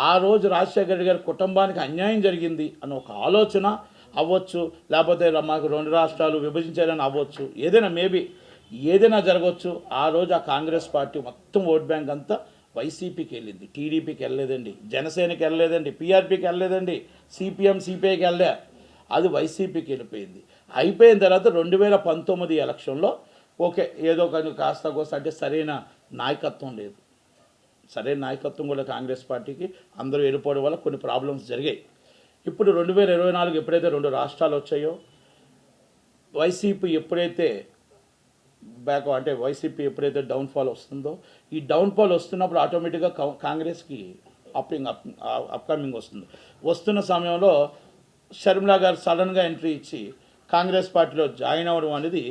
Speaker 1: ఆ రోజు రాజశేఖర రెడ్డి గారి కుటుంబానికి అన్యాయం జరిగింది అన్న ఒక ఆలోచన అవ్వచ్చు, లేకపోతే మాకు 2 రాష్ట్రాలు విభజించారని అవ్వచ్చు, ఏదైనా మేబీ ఏదైనా జరగవచ్చు. ఆ రోజు ఆ కాంగ్రెస్ పార్టీ మొత్తం ఓట్ బ్యాంక్ అంతా వైసీపీకి వెళ్ళింది, టీడీపీకి వెళ్ళలేదండి, జనసేనకి వెళ్ళలేదండి, పీఆర్పీకి వెళ్ళలేదండి, సిపిఎం సిపిఐకి వెళ్ళే, అది వైసీపీకి వెళ్ళిపోయింది. అయిపోయిన తర్వాత 2019 ఎలక్షన్లో ఓకే ఏదో కానీ కాస్త కోస్త అంటే సరైన నాయకత్వం లేదు, సరైన నాయకత్వం కూడా కాంగ్రెస్ పార్టీకి అందరూ వెళ్ళిపోవడం వల్ల కొన్ని ప్రాబ్లమ్స్ జరిగాయి. ఇప్పుడు 2024 ఎప్పుడైతే 2 రాష్ట్రాలు వచ్చాయో వైసీపీ ఎప్పుడైతే అంటే వైసీపీ ఎప్పుడైతే డౌన్ఫాల్ వస్తుందో ఈ డౌన్ఫాల్ వస్తున్నప్పుడు ఆటోమేటిక్గా కాంగ్రెస్కి అప్కమింగ్ వస్తున్న సమయంలో షర్మిలా గారు సడన్గా ఎంట్రీ ఇచ్చి కాంగ్రెస్ పార్టీలో జాయిన్ అవ్వడం అనేది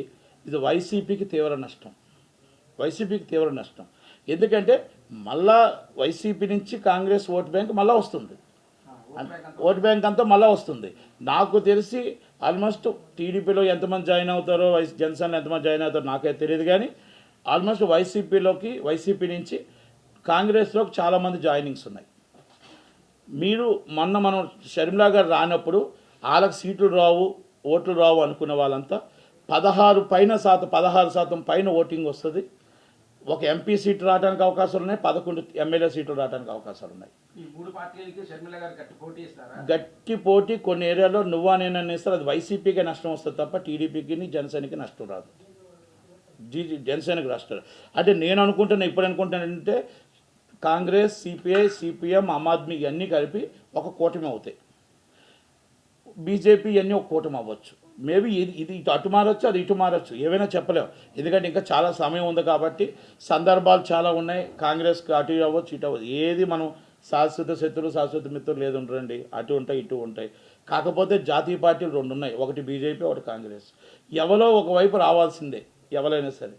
Speaker 1: ఇది వైసీపీకి తీవ్ర నష్టం. ఎందుకంటే మళ్ళా వైసీపీ నుంచి కాంగ్రెస్ ఓట్ బ్యాంక్ మళ్ళీ వస్తుంది, ఓట్ బ్యాంక్ అంతా మళ్ళీ వస్తుంది. నాకు తెలిసి ఆల్మోస్ట్ టీడీపీలో ఎంతమంది జాయిన్ అవుతారో జనసేనలో ఎంతమంది జాయిన్ అవుతారో నాకైతే తెలియదు, కానీ ఆల్మోస్ట్ వైసీపీ నుంచి కాంగ్రెస్లోకి చాలామంది జాయినింగ్స్ ఉన్నాయి. మనం షర్మిలా గారు రానప్పుడు వాళ్ళకి సీట్లు రావు, ఓట్లు రావు అనుకున్న వాళ్ళంతా 16% పైన ఓటింగ్ వస్తుంది. ఒక ఎంపీ సీటు రావడానికి అవకాశాలు ఉన్నాయి, 11 ఎమ్మెల్యే సీట్లు రావడానికి అవకాశాలు ఉన్నాయి.
Speaker 3: ఈ 3 పార్టీలకి షర్మిల గారు
Speaker 1: గట్టి పోటీ కొన్ని ఏరియాలో నువ్వా నేనని ఇస్తారు, అది వైసీపీకే నష్టం వస్తుంది తప్ప టీడీపీకి జనసేనకి నష్టం రాదు. జనసేనకి నష్టం అంటే నేను అనుకుంటున్నా, ఇప్పుడు అనుకుంటానంటే కాంగ్రెస్, సిపిఐ, సిపిఎం, ఆమ్ ఆద్మీ ఇవన్నీ కలిపి ఒక కూటమి అవుతాయి. బీజేపీ ఇవన్నీ ఒక కూటమి అవ్వచ్చు. మేబీ ఇది ఇటు అటు మారచ్చు, అది ఇటు మారచ్చు, ఏవైనా చెప్పలేము. ఎందుకంటే ఇంకా చాలా సమయం ఉంది కాబట్టి సందర్భాలు చాలా ఉన్నాయి. కాంగ్రెస్కి అటు అవ్వచ్చు, ఇటు అవ్వచ్చు. ఏది మనం శాశ్వత శత్రులు శాశ్వత మిత్రులు లేదు ఉండరండి, అటు ఉంటాయి ఇటు ఉంటాయి. కాకపోతే జాతీయ పార్టీలు 2 ఉన్నాయి, ఒకటి బీజేపీ ఒకటి కాంగ్రెస్. ఎవరో ఒకవైపు రావాల్సిందే ఎవరైనా సరే.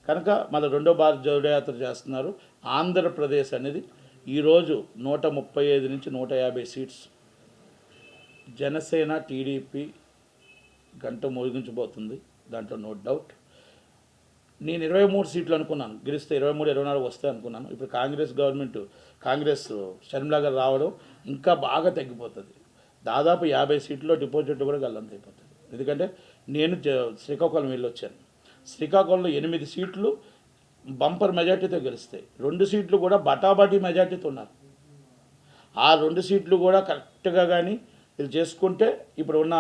Speaker 1: కనుక మళ్ళీ 2వ భారత జోడయాత్ర చేస్తున్నారు. ఆంధ్రప్రదేశ్ అనేది ఈరోజు 135 నుంచి 150 సీట్స్ జనసేన టీడీపీ గంట మోగించబోతుంది, దాంట్లో నో డౌట్. నేను 23 సీట్లు అనుకున్నాను, గెలిస్తే 23, 24 వస్తాయి అనుకున్నాను. ఇప్పుడు కాంగ్రెస్ షర్మిలా గారు రావడం ఇంకా బాగా తగ్గిపోతుంది. దాదాపు 50 సీట్లలో డిపాజిట్ కూడా గల్లంత అయిపోతుంది. ఎందుకంటే నేను శ్రీకాకుళం వెళ్ళొచ్చాను. శ్రీకాకుళంలో 8 సీట్లు బంపర్ మెజార్టీతో గెలుస్తాయి, 2 సీట్లు కూడా బటాబటీ మెజార్టీతో ఉన్నారు. ఆ 2 సీట్లు కూడా కరెక్ట్గా కానీ వీళ్ళు చేసుకుంటే ఇప్పుడు ఉన్న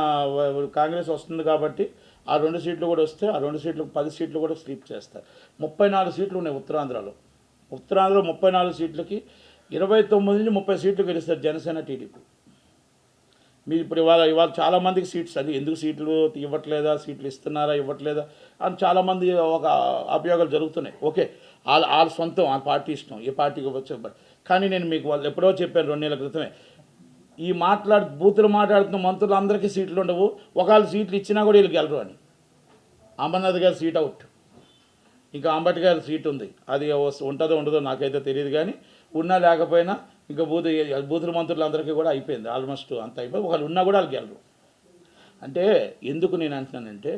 Speaker 1: కాంగ్రెస్ వస్తుంది కాబట్టి ఆ 2 సీట్లు కూడా వస్తే ఆ 2 సీట్లు 10 సీట్లు కూడా స్లీప్ చేస్తారు. 34 సీట్లు ఉన్నాయి ఉత్తరాంధ్రలో 34 సీట్లకి 29 నుంచి 30 సీట్లు గెలుస్తారు జనసేన టీడీపీ. మీరు ఇప్పుడు ఇవాళ చాలామందికి సీట్స్ అది ఎందుకు సీట్లు ఇవ్వట్లేదా, సీట్లు ఇస్తున్నారా ఇవ్వట్లేదా అని చాలామంది ఒక అభియోగాలు జరుగుతున్నాయి. ఓకే, వాళ్ళ సొంతం, వాళ్ళ పార్టీ ఇష్టం, ఏ పార్టీకి వచ్చే. కానీ నేను మీకు వాళ్ళు ఎప్పుడో చెప్పాను 2 నెలల క్రితమే, ఈ బూతులు మాట్లాడుతున్న మంత్రులు అందరికీ సీట్లు ఉండవు, ఒకవేళ సీట్లు ఇచ్చినా కూడా వీళ్ళు గెలరు అని. అమర్నాథ్ గారి సీట్ అవుట్, ఇంకా అంబటి గారి సీట్ ఉంది, అది ఉంటుందో ఉండదో నాకైతే తెలియదు, కానీ ఉన్నా లేకపోయినా ఇంకా బూతుల మంత్రులందరికీ కూడా అయిపోయింది, ఆల్మోస్ట్ అంత అయిపోయి. ఒకళ్ళు ఉన్నా కూడా వాళ్ళు గెలరు. అంటే ఎందుకు నేను అంటున్నానంటే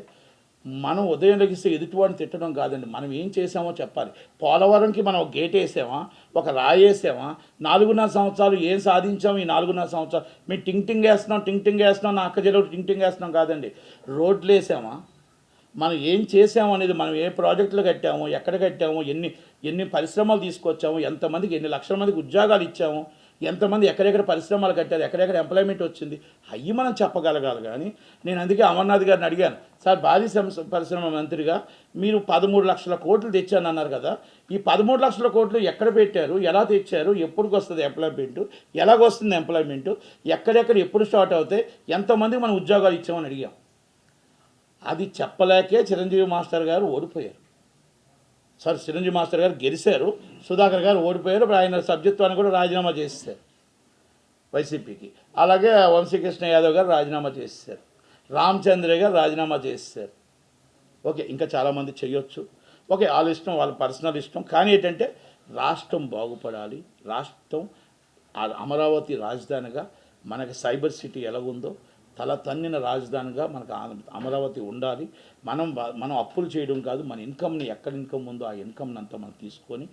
Speaker 1: మనం ఉదయం లెగిస్తే ఎదుటివాడిని తిట్టడం కాదండి, మనం ఏం చేసామో చెప్పాలి. పోలవరంకి మనం ఒక గేట్ వేసామా, ఒక రాయి వేసామా, 4.5 సంవత్సరాలు ఏం సాధించాము ఈ 4.5 సంవత్సరాలు? మేము టింగ్ వేస్తున్నాం నా అక్క జిల్లాలో టింగ్ వేస్తున్నాం కాదండి, రోడ్లు వేసామా, మనం ఏం చేసాము అనేది, మనం ఏ ప్రాజెక్టులు కట్టాము, ఎక్కడ కట్టాము, ఎన్ని పరిశ్రమలు తీసుకొచ్చాము, ఎంతమందికి ఎన్ని లక్షల మందికి ఉద్యోగాలు ఇచ్చాము, ఎంతమంది ఎక్కడెక్కడ పరిశ్రమలు కట్టారు, ఎక్కడెక్కడ ఎంప్లాయ్మెంట్ వచ్చింది, అవి మనం చెప్పగలగాలి. కానీ నేను అందుకే అమర్నాథ్ గారిని అడిగాను, సార్ భారీ పరిశ్రమ మంత్రిగా మీరు 13 లక్షల కోట్లు తెచ్చాను అన్నారు కదా, ఈ 13 లక్షల కోట్లు ఎక్కడ పెట్టారు, ఎలా తెచ్చారు, ఎప్పుడు వస్తుంది ఎంప్లాయ్మెంట్, ఎలాగొస్తుంది ఎంప్లాయ్మెంట్, ఎక్కడెక్కడ ఎప్పుడు స్టార్ట్ అవుతాయి, ఎంతమందికి మనం ఉద్యోగాలు ఇచ్చామని అడిగాం. అది చెప్పలేకే చిరంజీవి మాస్టర్ గారు ఓడిపోయారు. చిరంజీవి మాస్టర్ గారు గెలిచారు, సుధాకర్ గారు ఓడిపోయారు. ఇప్పుడు ఆయన సభ్యత్వాన్ని కూడా రాజీనామా చేసేసారు వైసీపీకి. అలాగే వంశీకృష్ణ యాదవ్ గారు రాజీనామా చేసేసారు, రామచంద్ర గారు రాజీనామా చేసేసారు. ఓకే, ఇంకా చాలామంది చేయొచ్చు. ఓకే, వాళ్ళ ఇష్టం, వాళ్ళ పర్సనల్ ఇష్టం. కానీ ఏంటంటే రాష్ట్రం బాగుపడాలి, రాష్ట్రం ఆ అమరావతి రాజధానిగా మనకి సైబర్ సిటీ ఎలాగుందో తల తన్నిన రాజధానిగా మనకు అమరావతి ఉండాలి. మనం అప్పులు చేయడం కాదు, మన ఇన్కమ్ని ఎక్కడ ఇన్కమ్ ఉందో ఆ ఇన్కమ్ని అంతా మనం తీసుకొని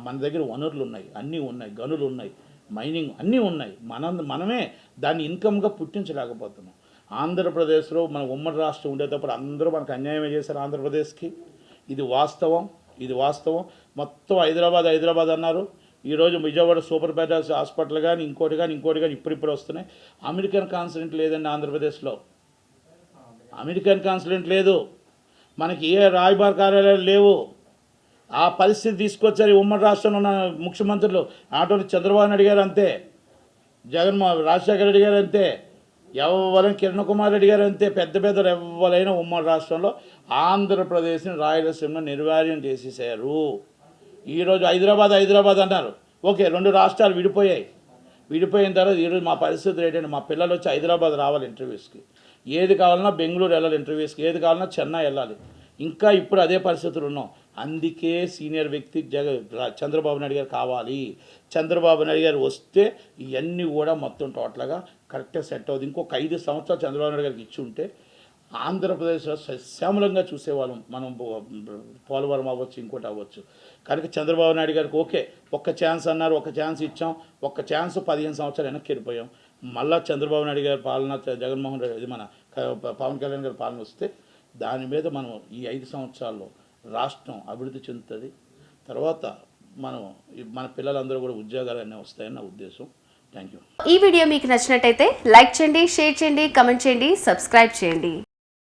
Speaker 1: మన దగ్గర వనరులు ఉన్నాయి, అన్నీ ఉన్నాయి, గనులు ఉన్నాయి, మైనింగ్ అన్నీ ఉన్నాయి. మనమే దాన్ని ఇన్కమ్గా పుట్టించలేకపోతున్నాం. ఆంధ్రప్రదేశ్లో మన ఉమ్మడి రాష్ట్రం ఉండేటప్పుడు అందరూ మనకు అన్యాయమే చేశారు ఆంధ్రప్రదేశ్కి. ఇది వాస్తవం. మొత్తం హైదరాబాద్ అన్నారు. ఈరోజు విజయవాడ సూపర్ స్పెషాలిటీ హాస్పిటల్ కానీ ఇంకోటి కానీ ఇప్పుడు వస్తున్నాయి. అమెరికన్ కాన్సులేట్ లేదండి ఆంధ్రప్రదేశ్లో. అమెరికన్ కాన్సులేట్ లేదు, మనకి ఏ రాయబార కార్యాలయాలు లేవు. ఆ పరిస్థితి తీసుకొచ్చారు ఉమ్మడి రాష్ట్రంలో ఉన్న ముఖ్యమంత్రులు. అటువంటి చంద్రబాబు నాయుడు గారు అంతే, రాజశేఖర రెడ్డి గారు అంతే, ఎవరైనా కిరణ్ కుమార్ రెడ్డి గారు అంతే. పెద్ద ఎవరైనా ఉమ్మడి రాష్ట్రంలో ఆంధ్రప్రదేశ్ని రాయలసీమను నిర్వీర్యం చేసేసారు. ఈరోజు హైదరాబాద్ అన్నారు. ఓకే, 2 రాష్ట్రాలు విడిపోయిన తర్వాత ఈరోజు మా పరిస్థితి ఏంటంటే మా పిల్లలు వచ్చి హైదరాబాద్ రావాలి ఇంటర్వ్యూస్కి, ఏది కావాలన్నా బెంగళూరు వెళ్ళాలి ఇంటర్వ్యూస్కి, ఏది కావాలన్నా చెన్నై వెళ్ళాలి. ఇంకా ఇప్పుడు అదే పరిస్థితులు ఉన్నాం. అందుకే సీనియర్ వ్యక్తి చంద్రబాబు నాయుడు గారు కావాలి. చంద్రబాబు నాయుడు గారు వస్తే ఇవన్నీ కూడా మొత్తం టోటల్గా కరెక్ట్గా సెట్ అవుతుంది. ఇంకొక 5 సంవత్సరాలు చంద్రబాబు నాయుడు గారికి ఇచ్చి ఉంటే ఆంధ్రప్రదేశ్లో శ్యామలంగా చూసేవాళ్ళం. మనం పోలవరం అవ్వచ్చు, ఇంకోటి అవ్వచ్చు. కనుక చంద్రబాబు నాయుడు గారికి ఓకే, ఒక్క ఛాన్స్ అన్నారు, ఒక ఛాన్స్ ఇచ్చాం. ఒక్క ఛాన్స్ 15 సంవత్సరాలు వెనక్కి వెళ్ళిపోయాం. మళ్ళీ చంద్రబాబు నాయుడు గారి పాలన, జగన్మోహన్ రెడ్డి, మన పవన్ కళ్యాణ్ గారి పాలన వస్తే దాని మీద మనం ఈ 5 సంవత్సరాల్లో రాష్ట్రం అభివృద్ధి చెందుతుంది. తర్వాత మన పిల్లలందరూ కూడా ఉద్యోగాలు అన్నీ వస్తాయని నా ఉద్దేశం. Thank you.
Speaker 4: ఈ వీడియో మీకు నచ్చినట్టయితే లైక్ చేయండి, షేర్ చేయండి, కమెంట్ చేయండి, సబ్స్క్రైబ్ చేయండి.